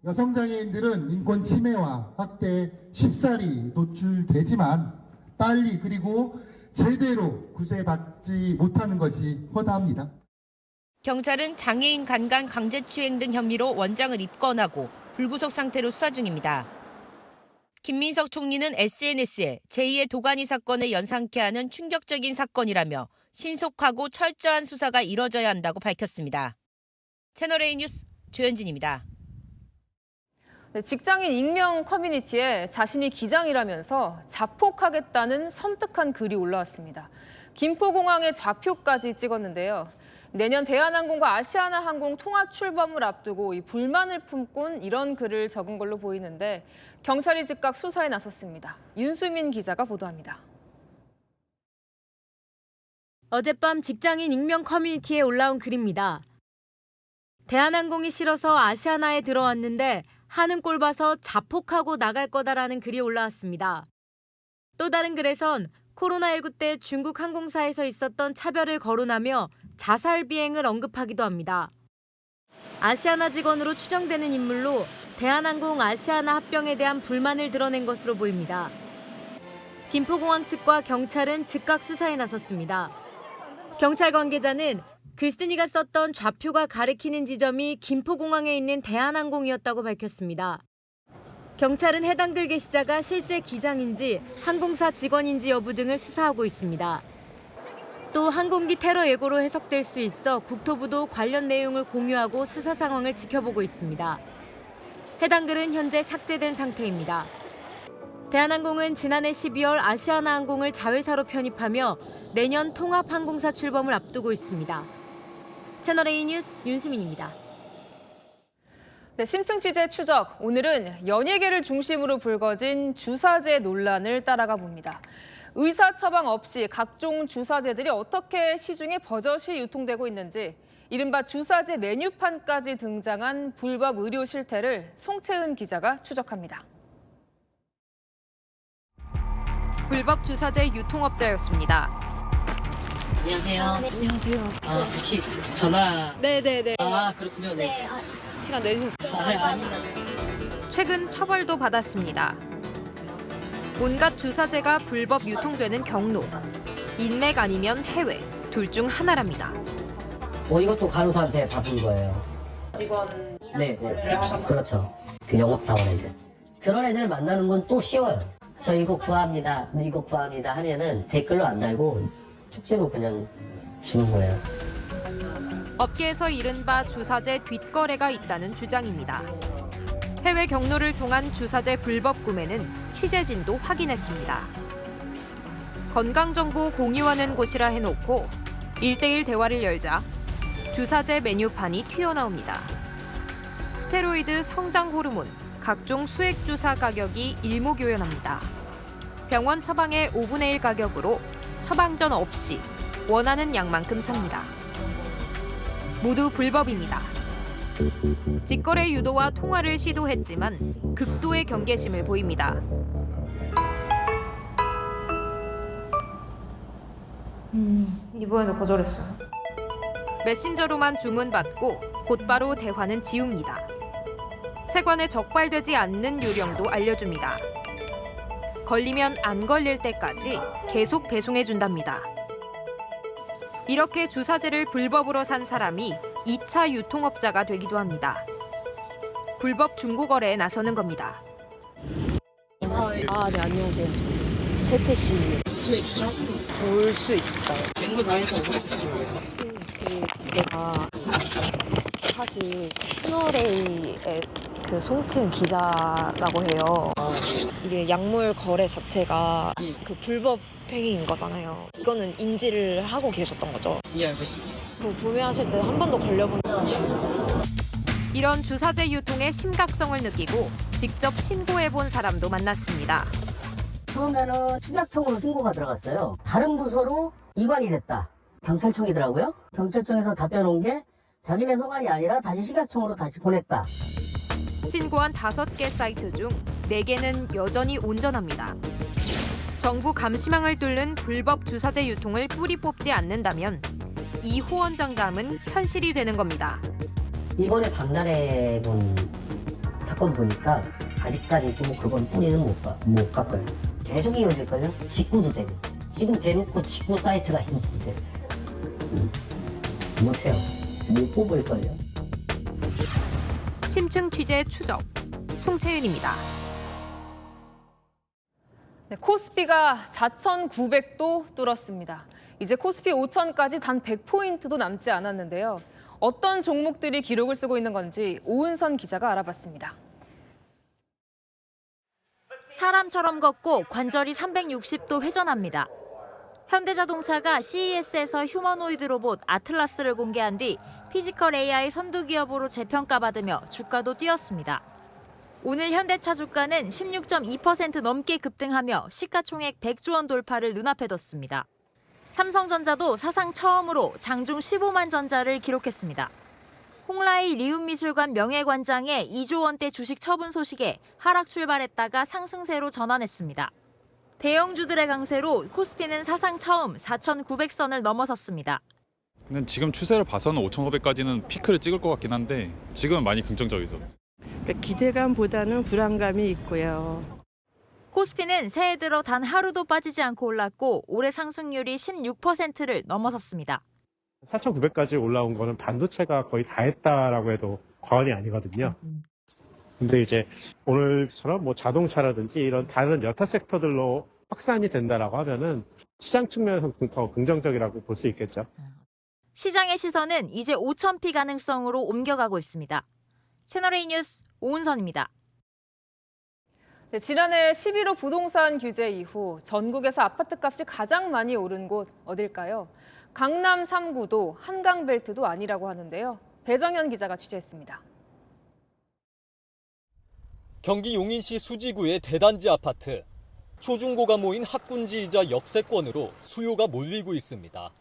여성 장애인들은 인권 침해와 학대에 쉽사리 노출되지만 빨리 그리고 제대로 구제받지 못하는 것이 허다합니다. 경찰은 장애인 간간 강제추행 등 혐의로 원장을 입건하고 불구속 상태로 수사 중입니다. 김민석 총리는 SNS에 제2의 도가니 사건을 연상케 하는 충격적인 사건이라며 신속하고 철저한 수사가 이뤄져야 한다고 밝혔습니다. 채널A 뉴스 조현진입니다. 네, 직장인 익명 커뮤니티에 자신이 기장이라면서 자폭하겠다는 섬뜩한 글이 올라왔습니다. 김포공항의 좌표까지 찍었는데요. 내년 대한항공과 아시아나항공 통합 출범을 앞두고 이 불만을 품곤 이런 글을 적은 걸로 보이는데 경찰이 즉각 수사에 나섰습니다. 윤수민 기자가 보도합니다. 어젯밤 직장인 익명 커뮤니티에 올라온 글입니다. 대한항공이 싫어서 아시아나에 들어왔는데 하는 꼴 봐서 자폭하고 나갈 거다라는 글이 올라왔습니다. 또 다른 글에선 코로나19 때 중국 항공사에서 있었던 차별을 거론하며 자살 비행을 언급하기도 합니다. 아시아나 직원으로 추정되는 인물로 대한항공 아시아나 합병에 대한 불만을 드러낸 것으로 보입니다. 김포공항 측과 경찰은 즉각 수사에 나섰습니다. 경찰 관계자는 글쓴이가 썼던 좌표가 가리키는 지점이 김포공항에 있는 대한항공이었다고 밝혔습니다. 경찰은 해당 글 게시자가 실제 기장인지 항공사 직원인지 여부 등을 수사하고 있습니다. 또 항공기 테러 예고로 해석될 수 있어 국토부도 관련 내용을 공유하고 수사 상황을 지켜보고 있습니다. 해당 글은 현재 삭제된 상태입니다. 대한항공은 지난해 12월 아시아나항공을 자회사로 편입하며 내년 통합항공사 출범을 앞두고 있습니다. 채널A 뉴스 윤수민입니다. 네, 심층 취재 추적. 오늘은 연예계를 중심으로 불거진 주사제 논란을 따라가 봅니다. 의사 처방 없이 각종 주사제들이 어떻게 시중에 버젓이 유통되고 있는지, 이른바 주사제 메뉴판까지 등장한 불법 의료 실태를 송채은 기자가 추적합니다. 불법 주사제 유통업자였습니다. 안녕하세요. 안녕하세요. 혹시 전화? 네네네. 그렇군요. 네. 시간 내주셨어요. 최근 처벌도 받았습니다. 온갖 주사제가 불법 유통되는 경로. 인맥 아니면 해외. 둘 중 하나랍니다. 이것도 간호사한테 받은 거예요. 직원. 네. 그렇죠. 그 영업사원애들. 그런 애들 만나는 건 또 쉬워요. 저 이거 구합니다. 이거 구합니다 하면은 댓글로 안 달고 축제로 그냥 주는 거예요. 업계에서 이른바 주사제 뒷거래가 있다는 주장입니다. 해외 경로를 통한 주사제 불법 구매는 취재진도 확인했습니다. 건강정보 공유하는 곳이라 해놓고 1대1 대화를 열자 주사제 메뉴판이 튀어나옵니다. 스테로이드, 성장 호르몬, 각종 수액 주사 가격이 일목요연합니다. 병원 처방의 5분의 1 가격으로 처방전 없이 원하는 양만큼 삽니다. 모두 불법입니다. 직거래 유도와 통화를 시도했지만 극도의 경계심을 보입니다. 이번에도 거절했어요. 메신저로만 주문받고 곧바로 대화는 지웁니다. 세관에 적발되지 않는 요령도 알려줍니다. 걸리면 안 걸릴 때까지 계속 배송해준답니다. 이렇게 주사제를 불법으로 산 사람이 2차 유통업자가 되기도 합니다. 불법 중고거래에 나서는 겁니다. 네, 안녕하세요. 태태 씨. 저희 주차하시면 올 수 있을까요? 정보 다 해서 내가 사실 채널A의 그 송채은 기자라고 해요. 이게 약물 거래 자체가 그 불법 행위인 거잖아요. 이거는 인지를 하고 계셨던 거죠? 예, 알겠습니다. 그럼 구매하실 때 한 번도 걸려본 적이 없으세요? 이런 주사제 유통의 심각성을 느끼고 직접 신고해본 사람도 만났습니다. 처음에는 식약청으로 신고가 들어갔어요. 다른 부서로 이관이 됐다. 경찰청이더라고요. 경찰청에서 답변 온 게 자기네 소관이 아니라 다시 식약청으로 다시 보냈다. 신고한 5개 사이트 중 4개는 여전히 온전합니다. 정부 감시망을 뚫는 불법 주사제 유통을 뿌리 뽑지 않는다면 이 호언장담은 현실이 되는 겁니다. 이번에 박나래 분 사건 보니까 아직까지도 그건 뿌리는 못 깎아요. 계속 이어질걸요? 직구도 되고. 지금 대놓고 직구 사이트가 있는데 못해요. 못 뽑을걸요. 심층 취재 추적 송채은입니다. 네, 코스피가 4,900도 뚫었습니다. 이제 코스피 5,000까지 단 100포인트도 남지 않았는데요. 어떤 종목들이 기록을 쓰고 있는 건지 오은선 기자가 알아봤습니다. 사람처럼 걷고 관절이 360도 회전합니다. 현대자동차가 CES에서 휴머노이드 로봇 아틀라스를 공개한 뒤 피지컬 AI 선두 기업으로 재평가받으며 주가도 뛰었습니다. 오늘 현대차 주가는 16.2% 넘게 급등하며 시가총액 100조 원 돌파를 눈앞에 뒀습니다. 삼성전자도 사상 처음으로 장중 15만 전자를 기록했습니다. 홍라이 리움미술관 명예관장의 2조 원대 주식 처분 소식에 하락 출발했다가 상승세로 전환했습니다. 대형주들의 강세로 코스피는 사상 처음 4,900선을 넘어섰습니다. 근데 지금 추세를 봐서는 5,500까지는 피크를 찍을 것 같긴 한데 지금은 많이 긍정적이죠. 그러니까 기대감보다는 불안감이 있고요. 코스피는 새해 들어 단 하루도 빠지지 않고 올랐고 올해 상승률이 16%를 넘어섰습니다. 4,900까지 올라온 거는 반도체가 거의 다 했다라고 해도 과언이 아니거든요. 근데 이제 오늘처럼 뭐 자동차라든지 이런 다른 여타 섹터들로 확산이 된다라고 하면은 시장 측면에서 더 긍정적이라고 볼 수 있겠죠. 시장의 시선은 이제 5,000피 가능성으로 옮겨가고 있습니다. 채널A 뉴스 오은선입니다. 네, 지난해 11호 부동산 규제 이후 전국에서 아파트값이 가장 많이 오른 곳 어딜까요? 강남 3구도 한강벨트도 아니라고 하는데요. 배정현 기자가 취재했습니다. 경기 용인시 수지구의 대단지 아파트. 초중고가 모인 학군지이자 역세권으로 수요가 몰리고 있습니다.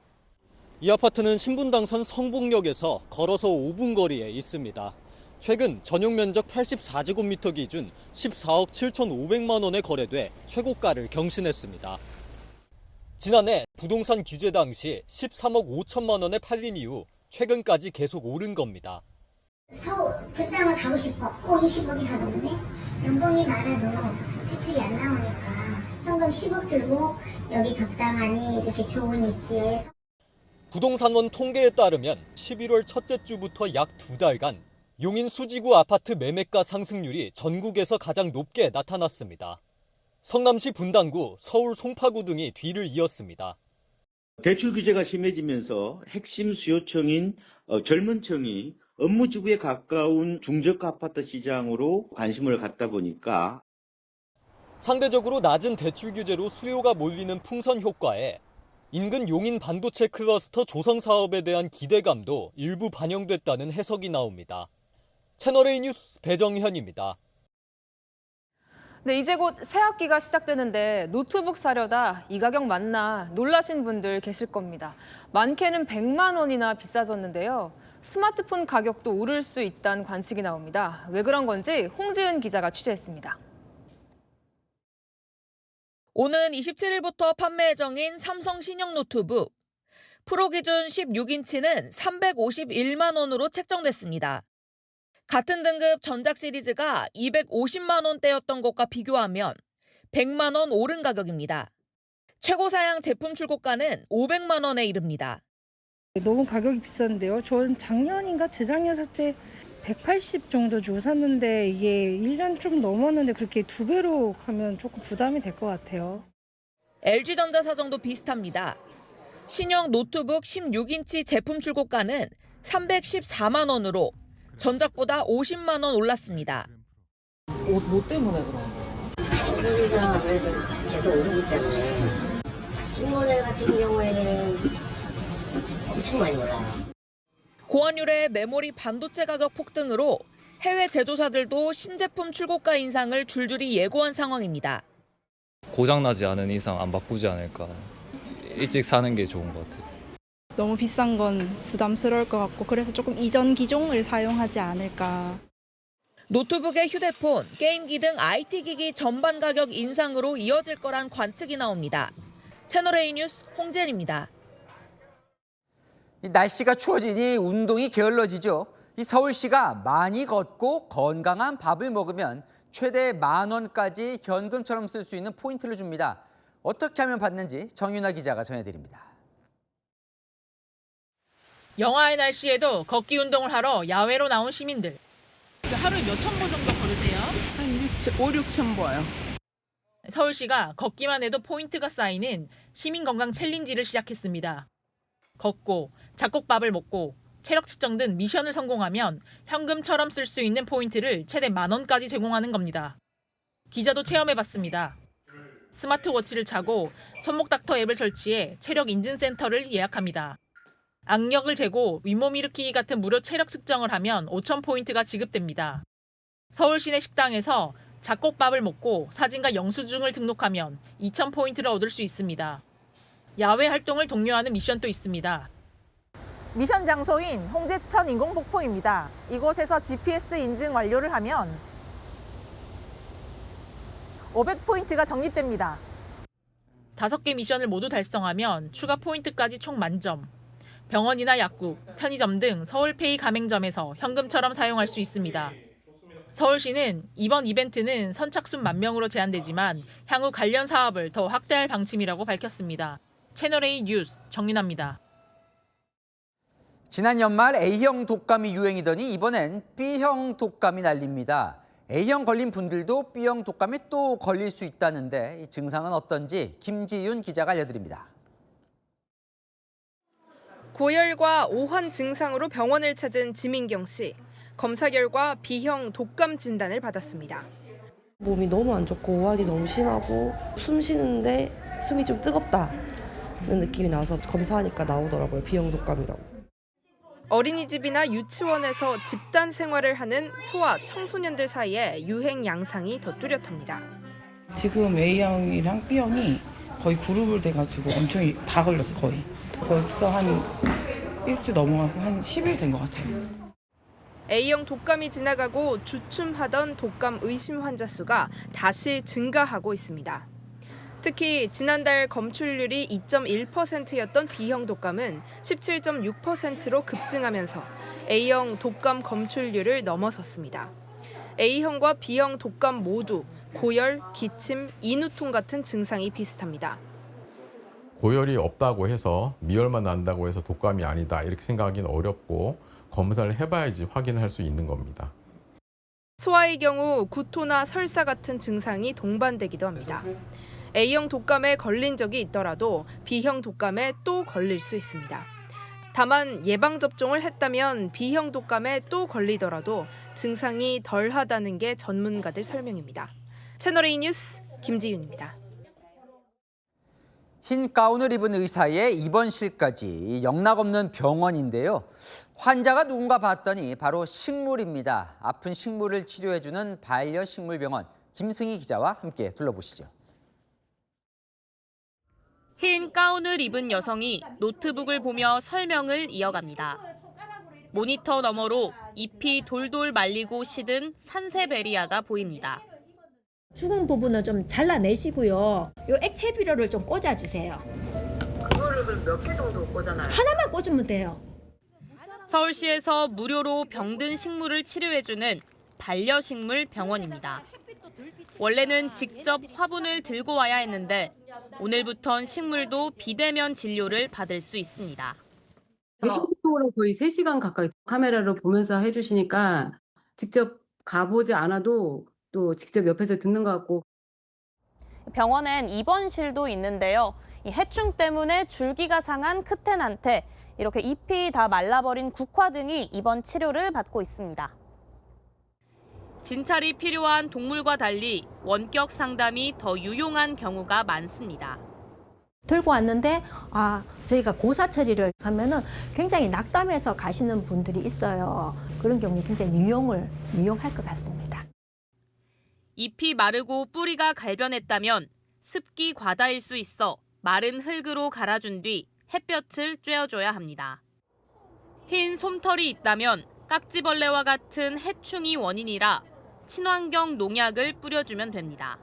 이 아파트는 신분당선 성북역에서 걸어서 5분 거리에 있습니다. 최근 전용 면적 84제곱미터 기준 14억 7,500만 원에 거래돼 최고가를 경신했습니다. 지난해 부동산 규제 당시 13억 5천만 원에 팔린 이후 최근까지 계속 오른 겁니다. 서울 그 땅을 가고 싶어. 20억이 다 넘네. 연봉이 많아도 대출이 안 나오니까 현금 10억 들고 여기 적당하니 이렇게 좋은 입지에. 부동산원 통계에 따르면 11월 첫째 주부터 약 2달간 용인 수지구 아파트 매매가 상승률이 전국에서 가장 높게 나타났습니다. 성남시 분당구, 서울 송파구 등이 뒤를 이었습니다. 대출 규제가 심해지면서 핵심 수요층인 젊은 층이 업무지구에 가까운 중저가 아파트 시장으로 관심을 갖다 보니까 상대적으로 낮은 대출 규제로 수요가 몰리는 풍선 효과에 인근 용인 반도체 클러스터 조성 사업에 대한 기대감도 일부 반영됐다는 해석이 나옵니다. 채널A 뉴스 배정현입니다. 네, 이제 곧 새학기가 시작되는데 노트북 사려다 이 가격 맞나 놀라신 분들 계실 겁니다. 많게는 100만 원이나 비싸졌는데요. 스마트폰 가격도 오를 수 있다는 관측이 나옵니다. 왜 그런 건지 홍지은 기자가 취재했습니다. 오는 27일부터 판매 예정인 삼성 신형 노트북. 프로 기준 16인치는 351만 원으로 책정됐습니다. 같은 등급 전작 시리즈가 250만 원대였던 것과 비교하면 100만 원 오른 가격입니다. 최고 사양 제품 출고가는 500만 원에 이릅니다. 너무 가격이 비싼데요. 전 작년인가 재작년 사태 180 정도 주고 샀는데 이게 1년 좀 넘었는데 그렇게 2배로 가면 조금 부담이 될 것 같아요. LG전자 사정도 비슷합니다. 신형 노트북 16인치 제품 출고가는 314만 원으로 전작보다 50만 원 올랐습니다. 뭐 때문에 그런 거예요? 가격이가 그래도 계속 오르고 있잖아요. 신모델 같은 경우에는 엄청 많이 올라요. 고환율의 메모리 반도체 가격 폭등으로 해외 제조사들도 신제품 출고가 인상을 줄줄이 예고한 상황입니다. 고장나지 않은 이상 안 바꾸지 않을까. 일찍 사는 게 좋은 것 같아요. 너무 비싼 건 부담스러울 것 같고 그래서 조금 이전 기종을 사용하지 않을까. 노트북에 휴대폰, 게임기 등 IT 기기 전반 가격 인상으로 이어질 거란 관측이 나옵니다. 채널A 뉴스 홍지은입니다. 날씨가 추워지니 운동이 게을러지죠. 이 서울시가 많이 걷고 건강한 밥을 먹으면 최대 10,000원까지 현금처럼 쓸 수 있는 포인트를 줍니다. 어떻게 하면 받는지 정윤아 기자가 전해드립니다. 영하의 날씨에도 걷기 운동을 하러 야외로 나온 시민들. 하루에 몇 천 보 정도 걸으세요? 한 5, 6천 보요. 서울시가 걷기만 해도 포인트가 쌓이는 시민건강 챌린지를 시작했습니다. 걷고 잡곡밥을 먹고 체력 측정 등 미션을 성공하면 현금처럼 쓸 수 있는 포인트를 최대 10,000원까지 제공하는 겁니다. 기자도 체험해봤습니다. 스마트워치를 차고 손목닥터 앱을 설치해 체력 인증센터를 예약합니다. 악력을 재고 윗몸 일으키기 같은 무료 체력 측정을 하면 5,000포인트가 지급됩니다. 서울 시내 식당에서 잡곡밥을 먹고 사진과 영수증을 등록하면 2,000포인트를 얻을 수 있습니다. 야외 활동을 독려하는 미션도 있습니다. 미션 장소인 홍제천 인공폭포입니다. 이곳에서 GPS 인증 완료를 하면 500포인트가 적립됩니다. 5개 미션을 모두 달성하면 추가 포인트까지 총 만점. 병원이나 약국, 편의점 등 서울페이 가맹점에서 현금처럼 사용할 수 있습니다. 서울시는 이번 이벤트는 선착순 10,000명으로 제한되지만 향후 관련 사업을 더 확대할 방침이라고 밝혔습니다. 채널A 뉴스 정민아입니다. 지난 연말 A형 독감이 유행이더니 이번엔 B형 독감이 난립니다. A형 걸린 분들도 B형 독감에 또 걸릴 수 있다는데 이 증상은 어떤지 김지윤 기자가 알려드립니다. 고열과 오한 증상으로 병원을 찾은 지민경 씨. 검사 결과 B형 독감 진단을 받았습니다. 몸이 너무 안 좋고 오한이 너무 심하고 숨 쉬는데 숨이 좀 뜨겁다는 느낌이 나서 검사하니까 나오더라고요. B형 독감이라고. 어린이집이나 유치원에서 집단 생활을 하는 소아 청소년들 사이에 유행 양상이 더 뚜렷합니다. 지금 A형이랑 B형이 거의 그룹을 돼가지고 엄청 다 걸렸어 거의. 벌써 한 일주 넘어가고 한 10일 된 것 같아요. A형 독감이 지나가고 주춤하던 독감 의심 환자 수가 다시 증가하고 있습니다. 특히 지난달 검출률이 2.1%였던 B형 독감은 17.6%로 급증하면서 A형 독감 검출률을 넘어섰습니다. A형과 B형 독감 모두 고열, 기침, 인후통 같은 증상이 비슷합니다. 고열이 없다고 해서 미열만 난다고 해서 독감이 아니다 이렇게 생각하기는 어렵고 검사를 해봐야지 확인할 수 있는 겁니다. 소아의 경우 구토나 설사 같은 증상이 동반되기도 합니다. A형 독감에 걸린 적이 있더라도 B형 독감에 또 걸릴 수 있습니다. 다만 예방접종을 했다면 B형 독감에 또 걸리더라도 증상이 덜하다는 게 전문가들 설명입니다. 채널A 뉴스 김지윤입니다. 흰 가운을 입은 의사의 입원실까지 영락없는 병원인데요. 환자가 누군가 봤더니 바로 식물입니다. 아픈 식물을 치료해주는 반려식물병원 김승희 기자와 함께 둘러보시죠. 흰 가운을 입은 여성이 노트북을 보며 설명을 이어갑니다. 모니터 너머로 잎이 돌돌 말리고 시든 산세베리아가 보입니다. 죽은 부분은 좀 잘라내시고요. 요 액체 비료를 좀 꽂아주세요. 그거를 그럼 몇 개 정도 꽂아놔요? 하나만 꽂으면 돼요. 서울시에서 무료로 병든 식물을 치료해주는 반려식물 병원입니다. 원래는 직접 화분을 들고 와야 했는데 오늘부턴 식물도 비대면 진료를 받을 수 있습니다. 대중교통으로 거의 3시간 가까이 카메라로 보면서 해주시니까 직접 가보지 않아도 또 직접 옆에서 듣는 것 같고. 병원엔 입원실도 있는데요. 이 해충 때문에 줄기가 상한 크텐한테 이렇게 잎이 다 말라버린 국화 등이 입원 치료를 받고 있습니다. 진찰이 필요한 동물과 달리 원격 상담이 더 유용한 경우가 많습니다. 들고 왔는데 저희가 고사 처리를 하면은 굉장히 낙담해서 가시는 분들이 있어요. 그런 경우에 굉장히 유용할 것 같습니다. 잎이 마르고 뿌리가 갈변했다면 습기 과다일 수 있어 마른 흙으로 갈아준 뒤 햇볕을 쬐어줘야 합니다. 흰 솜털이 있다면 깍지벌레와 같은 해충이 원인이라 친환경 농약을 뿌려주면 됩니다.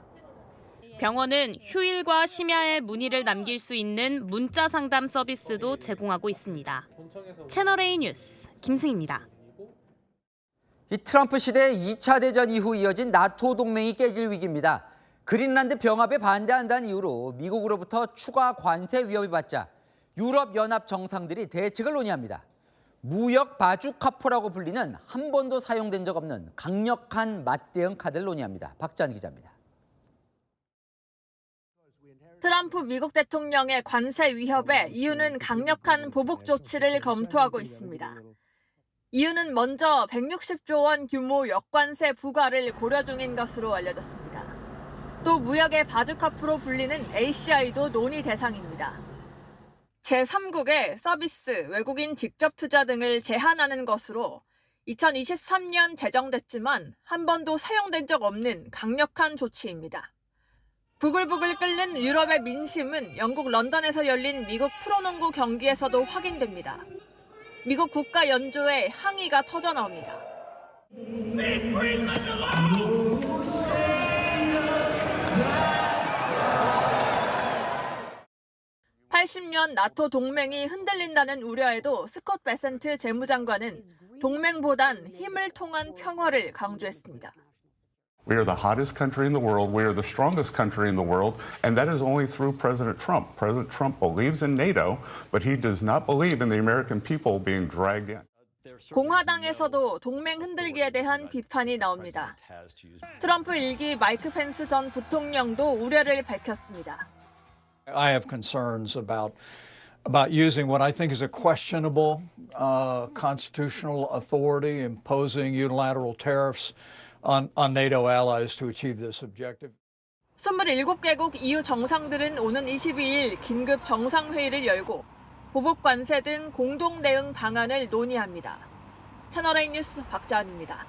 병원은 휴일과 심야에 문의를 남길 수 있는 문자 상담 서비스도 제공하고 있습니다. 채널A 뉴스 김승희입니다. 이 트럼프 시대 2차 대전 이후 이어진 나토 동맹이 깨질 위기입니다. 그린란드 병합에 반대한다는 이유로 미국으로부터 추가 관세 위협을 받자 유럽연합 정상들이 대책을 논의합니다. 무역 바주카포라고 불리는 한 번도 사용된 적 없는 강력한 맞대응 카드를 논의합니다. 박지한 기자입니다. 트럼프 미국 대통령의 관세 위협에 EU는 강력한 보복 조치를 검토하고 있습니다. EU는 먼저 160조 원 규모 역관세 부과를 고려 중인 것으로 알려졌습니다. 또 무역의 바주카프로 불리는 ACI도 논의 대상입니다. 제3국의 서비스, 외국인 직접 투자 등을 제한하는 것으로 2023년 제정됐지만 한 번도 사용된 적 없는 강력한 조치입니다. 부글부글 끓는 유럽의 민심은 영국 런던에서 열린 미국 프로농구 경기에서도 확인됩니다. 미국 국가 연주에 항의가 터져나옵니다. 80년 나토 동맹이 흔들린다는 우려에도 스콧 베센트 재무장관은 동맹보단 힘을 통한 평화를 강조했습니다. We are the hottest country in the world. We are the strongest country in the world. And that is only through President Trump. President Trump believes in NATO, but he does not believe in the American people being dragged in. 공화당에서도 동맹 흔들기에 대한 비판이 나옵니다. 트럼프 일기 마이크 펜스 전 부통령도 우려를 밝혔습니다. I have concerns about using what I think is a questionable constitutional authority, imposing unilateral tariffs on NATO allies to achieve this objective. 27개국 EU 정상들은 오는 22일 긴급 정상회의를 열고 보복 관세 등 공동 대응 방안을 논의합니다. 채널A 뉴스 박자은입니다.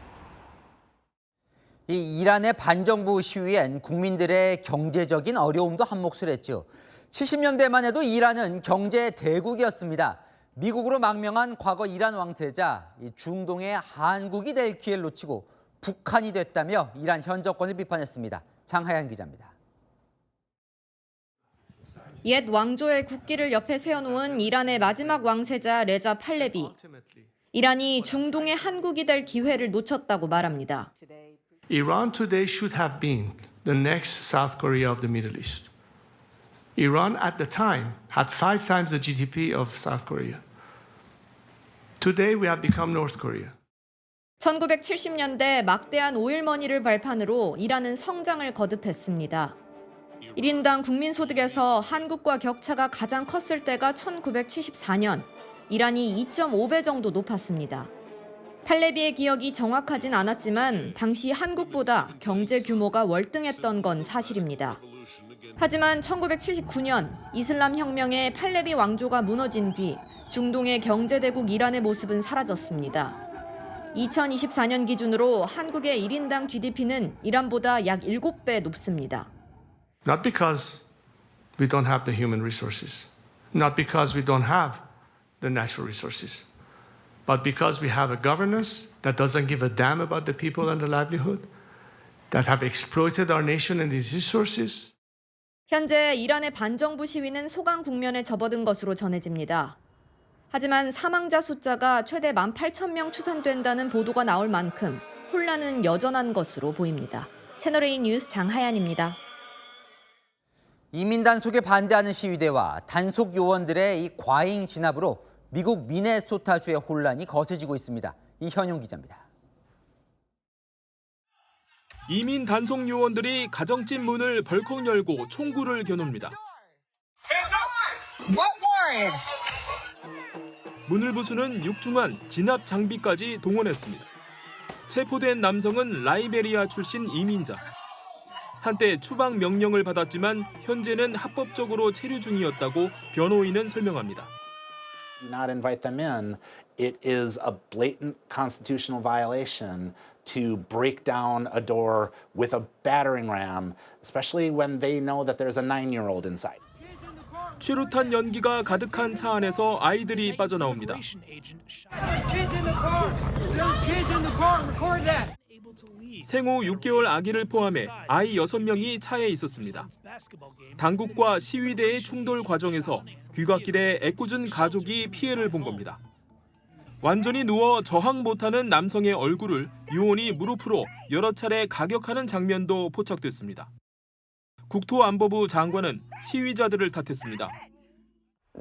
이 이란의 반정부 시위엔 국민들의 경제적인 어려움도 한몫을 했죠. 70년대만 해도 이란은 경제 대국이었습니다. 미국으로 망명한 과거 이란 왕세자, 중동의 한국이 될 기회를 놓치고 북한이 됐다며 이란 현 정권을 비판했습니다. 장하연 기자입니다. 옛 왕조의 국기를 옆에 세워놓은 이란의 마지막 왕세자 레자 팔레비. 이란이 중동의 한국이 될 기회를 놓쳤다고 말합니다. Iran today should have been the next South Korea of the Middle East. Iran at the time had 5 times the GDP of South Korea. Today we have become North Korea. 1970년대 막대한 오일머니를 발판으로 이란은 성장을 거듭했습니다. 1인당 국민소득에서 한국과 격차가 가장 컸을 때가 1974년, 이란이 2.5배 정도 높았습니다. 팔레비의 기억이 정확하진 않았지만 당시 한국보다 경제 규모가 월등했던 건 사실입니다. 하지만 1979년 이슬람 혁명에 팔레비 왕조가 무너진 뒤 중동의 경제대국 이란의 모습은 사라졌습니다. 2024년 기준으로 한국의 1인당 GDP는 이란보다 약 7배 높습니다. Not because we don't have the human resources, not because we don't have the natural resources, but because we have a governance that doesn't give a damn about the people and the livelihood, that have exploited our nation and its resources. 현재 이란의 반정부 시위는 소강 국면에 접어든 것으로 전해집니다. 하지만 사망자 숫자가 최대 18,000명 추산된다는 보도가 나올 만큼 혼란은 여전한 것으로 보입니다. 채널A 뉴스 장하연입니다. 이민 단속에 반대하는 시위대와 단속 요원들의 이 과잉 진압으로 미국 미네소타주의 혼란이 거세지고 있습니다. 이현용 기자입니다. 이민 단속 요원들이 가정집 문을 벌컥 열고 총구를 겨눕니다. 문을 부수는 육중한 진압 장비까지 동원했습니다. 체포된 남성은 라이베리아 출신 이민자. 한때 추방 명령을 받았지만 현재는 합법적으로 체류 중이었다고 변호인은 설명합니다. Do not invite them in. It is a blatant constitutional violation to break down a door with a battering ram, especially when they know that there's a 9-year-old inside. 최루탄 연기가 가득한 차 안에서 아이들이 빠져나옵니다. 생후 6개월 아기를 포함해 아이 6명이 차에 있었습니다. 당국과 시위대의 충돌 과정에서 귀갓길에 애꿎은 가족이 피해를 본 겁니다. 완전히 누워 저항 못하는 남성의 얼굴을 요원이 무릎으로 여러 차례 가격하는 장면도 포착됐습니다. 국토안보부 장관은 시위자들을 탓했습니다.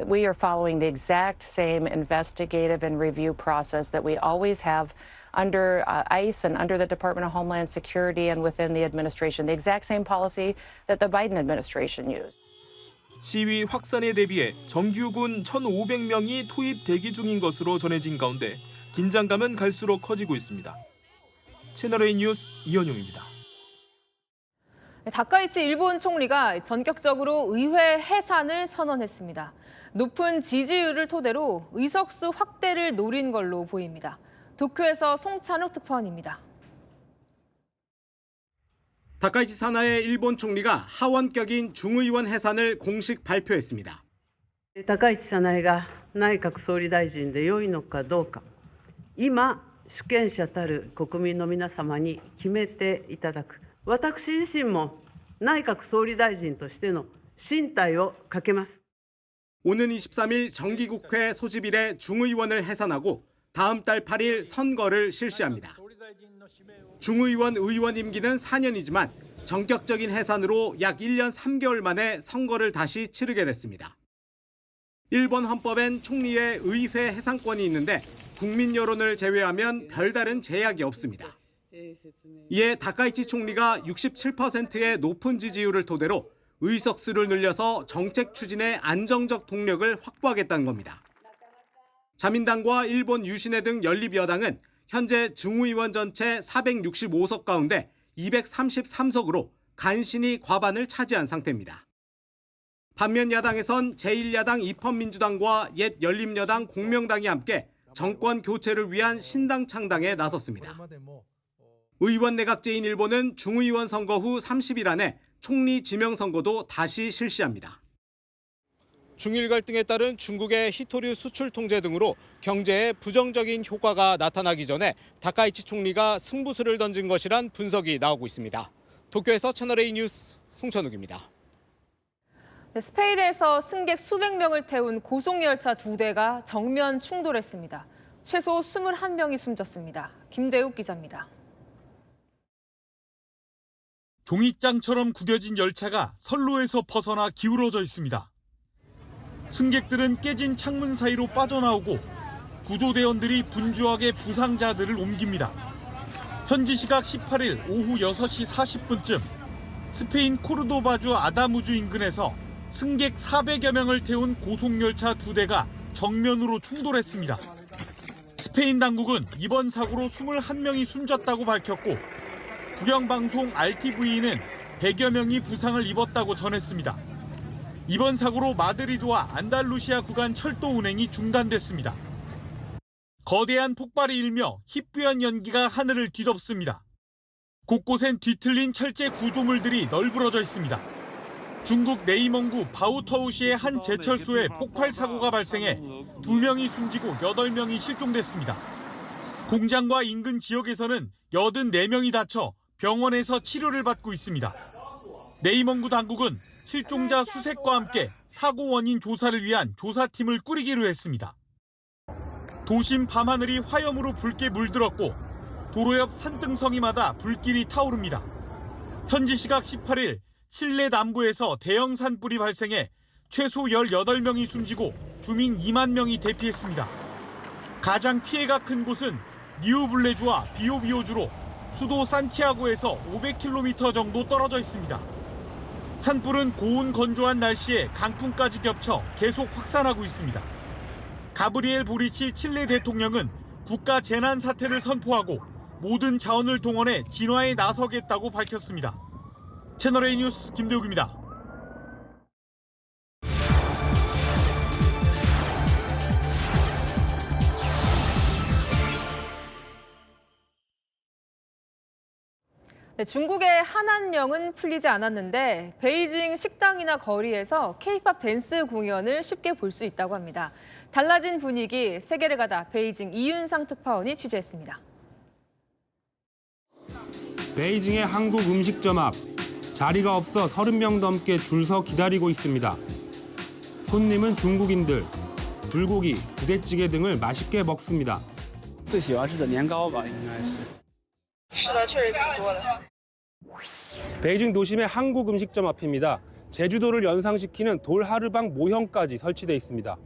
We are following the exact same investigative and review process that we always have under ICE and under the Department of Homeland Security and within the administration, the exact same policy that the Biden administration used. 시위 확산에 대비해 정규군 1,500명이 투입 대기 중인 것으로 전해진 가운데 긴장감은 갈수록 커지고 있습니다. 채널A 뉴스 이현용입니다. 다카이치 일본 총리가 전격적으로 의회 해산을 선언했습니다. 높은 지지율을 토대로 의석수 확대를 노린 걸로 보입니다. 도쿄에서 송찬욱 특파원입니다. 다카이치 사나의 일본 총리가 하원격인 중의원 해산을 공식 발표했습니다. 高市早苗が内閣総理大臣で良いのかどうか、今主権者たる国民の皆様に決めていただく。私自身も内閣総理大臣としての進退をかけます。 오는 23일 정기국회 소집일에 중의원을 해산하고 다음 달 8일 선거를 실시합니다. 중의원 의원 임기는 4년이지만 전격적인 해산으로 약 1년 3개월 만에 선거를 다시 치르게 됐습니다. 일본 헌법엔 총리의 의회 해산권이 있는데 국민 여론을 제외하면 별다른 제약이 없습니다. 이에 다카이치 총리가 67%의 높은 지지율을 토대로 의석수를 늘려서 정책 추진에 안정적 동력을 확보하겠다는 겁니다. 자민당과 일본 유신회 등 연립여당은 현재 중의원 전체 465석 가운데 233석으로 간신히 과반을 차지한 상태입니다. 반면 야당에선 제1야당 입헌민주당과 옛 열린여당 공명당이 함께 정권 교체를 위한 신당 창당에 나섰습니다. 의원 내각제인 일본은 중의원 선거 후 30일 안에 총리 지명 선거도 다시 실시합니다. 중일 갈등에 따른 중국의 히토류 수출 통제 등으로 경제에 부정적인 효과가 나타나기 전에 다카이치 총리가 승부수를 던진 것이란 분석이 나오고 있습니다. 도쿄에서 채널A 뉴스 송찬욱입니다. 스페인에서 승객 수백 명을 태운 고속열차 2대가 정면 충돌했습니다. 최소 21명이 숨졌습니다. 김대욱 기자입니다. 종이장처럼 구겨진 열차가 선로에서 벗어나 기울어져 있습니다. 승객들은 깨진 창문 사이로 빠져나오고 구조대원들이 분주하게 부상자들을 옮깁니다. 현지 시각 18일 오후 6시 40분쯤 스페인 코르도바주 아다무주 인근에서 승객 400여 명을 태운 고속열차 2대가 정면으로 충돌했습니다. 스페인 당국은 이번 사고로 21명이 숨졌다고 밝혔고 국영방송 RTV는 100여 명이 부상을 입었다고 전했습니다. 이번 사고로 마드리드와 안달루시아 구간 철도 운행이 중단됐습니다. 거대한 폭발이 일며 희뿌연 연기가 하늘을 뒤덮습니다. 곳곳엔 뒤틀린 철제 구조물들이 널브러져 있습니다. 중국 내이멍구 바우터우시의 한 제철소에 폭발 사고가 발생해 2명이 숨지고 8명이 실종됐습니다. 공장과 인근 지역에서는 84명이 다쳐 병원에서 치료를 받고 있습니다. 내이멍구 당국은 실종자 수색과 함께 사고 원인 조사를 위한 조사팀을 꾸리기로 했습니다. 도심 밤하늘이 화염으로 붉게 물들었고 도로 옆 산등성이마다 불길이 타오릅니다. 현지 시각 18일 실내 남부에서 대형 산불이 발생해 최소 18명이 숨지고 주민 2만 명이 대피했습니다. 가장 피해가 큰 곳은 리우블레주와 비오비오주로 수도 산티아고에서 500km 정도 떨어져 있습니다. 산불은 고온 건조한 날씨에 강풍까지 겹쳐 계속 확산하고 있습니다. 가브리엘 보리치 칠레 대통령은 국가 재난 사태를 선포하고 모든 자원을 동원해 진화에 나서겠다고 밝혔습니다. 채널A 뉴스 김대욱입니다. 중국의 한한령은 풀리지 않았는데 베이징 식당이나 거리에서 K-팝 댄스 공연을 쉽게 볼 수 있다고 합니다. 달라진 분위기, 세계를 가다 베이징 이윤상 특파원이 취재했습니다. 베이징의 한국 음식점 앞, 자리가 없어 30명 넘게 줄 서 기다리고 있습니다. 손님은 중국인들, 불고기, 부대찌개 등을 맛있게 먹습니다. 最喜欢吃的年糕吧，应该是。 是的，确实挺多的。 베이징 도심의 한국 음식점 앞입니다. 제주도를 연상시키는 돌하르방 모형까지 설치돼 있습니다.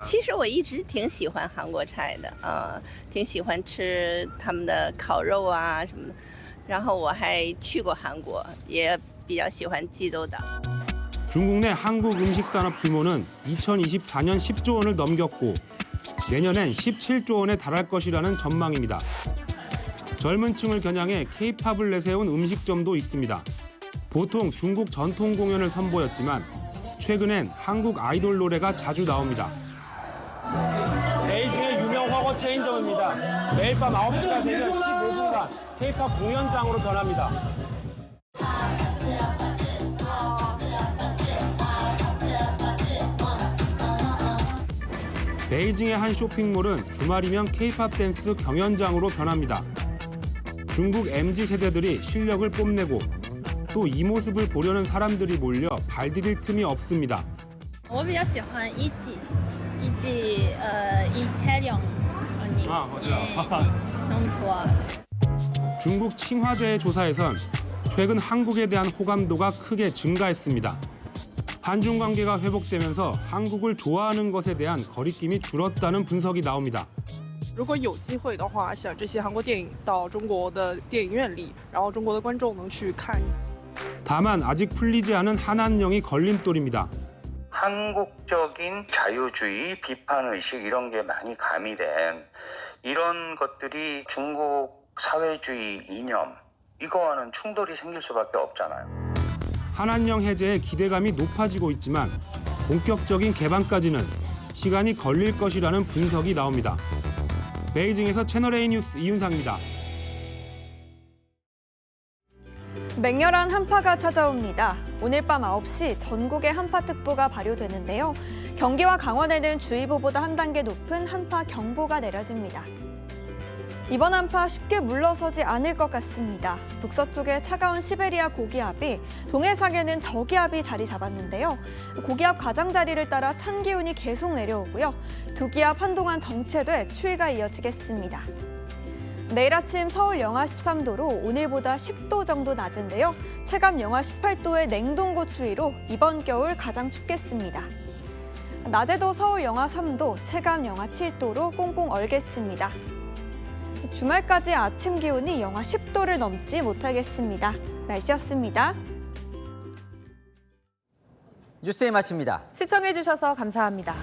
其实我一直挺喜欢韩国菜的，挺喜欢吃他们的烤肉啊什么的。然后我还去过韩国，也比较喜欢济州岛。 중국 내 한국 음식 산업 규모는 2024년 10조 원을 넘겼고 내년엔 17조 원에 달할 것이라는 전망입니다. 젊은 층을 겨냥해 K-팝을 내세운 음식점도 있습니다. 보통 중국 전통 공연을 선보였지만 최근엔 한국 아이돌 노래가 자주 나옵니다. 베이징의 유명 화거 체인점입니다. 매일 밤 9시가 되면 15분간 K-팝 공연장으로 변합니다. 베이징의 한 쇼핑몰은 주말이면 K-팝 댄스 경연장으로 변합니다. 중국 MZ 세대들이 실력을 뽐내고 또 이 모습을 보려는 사람들이 몰려 발디딜 틈이 없습니다. 我比较喜欢一季이채령 언니. 아, 맞아. 너무 좋아. 중국 칭화대의 조사에선 최근 한국에 대한 호감도가 크게 증가했습니다. 한중 관계가 회복되면서 한국을 좋아하는 것에 대한 거리낌이 줄었다는 분석이 나옵니다. 如果有机会的话，想这些韩国电影到中国的电影院里，然后中国的观众能去看。 다만 아직 풀리지 않은 한한령이 걸림돌입니다. 한국적인 자유주의, 비판의식 이런 게 많이 가미된 이런 것들이 중국 사회주의 이념, 이거와는 충돌이 생길 수밖에 없잖아요. 한한령 해제에 기대감이 높아지고 있지만 본격적인 개방까지는 시간이 걸릴 것이라는 분석이 나옵니다. 베이징에서 채널A 뉴스 이윤상입니다. 맹렬한 한파가 찾아옵니다. 오늘 밤 9시 전국에 한파특보가 발효되는데요. 경기와 강원에는 주의보보다 한 단계 높은 한파경보가 내려집니다. 이번 한파 쉽게 물러서지 않을 것 같습니다. 북서쪽에 차가운 시베리아 고기압이, 동해상에는 저기압이 자리 잡았는데요. 고기압 가장자리를 따라 찬 기온이 계속 내려오고요. 두 기압 한동안 정체돼 추위가 이어지겠습니다. 내일 아침 서울 영하 13도로 오늘보다 10도 정도 낮은데요. 체감 영하 18도의 냉동고 추위로 이번 겨울 가장 춥겠습니다. 낮에도 서울 영하 3도, 체감 영하 7도로 꽁꽁 얼겠습니다. 주말까지 아침 기온이 영하 10도를 넘지 못하겠습니다. 날씨였습니다. 뉴스에 마칩니다. 시청해주셔서 감사합니다.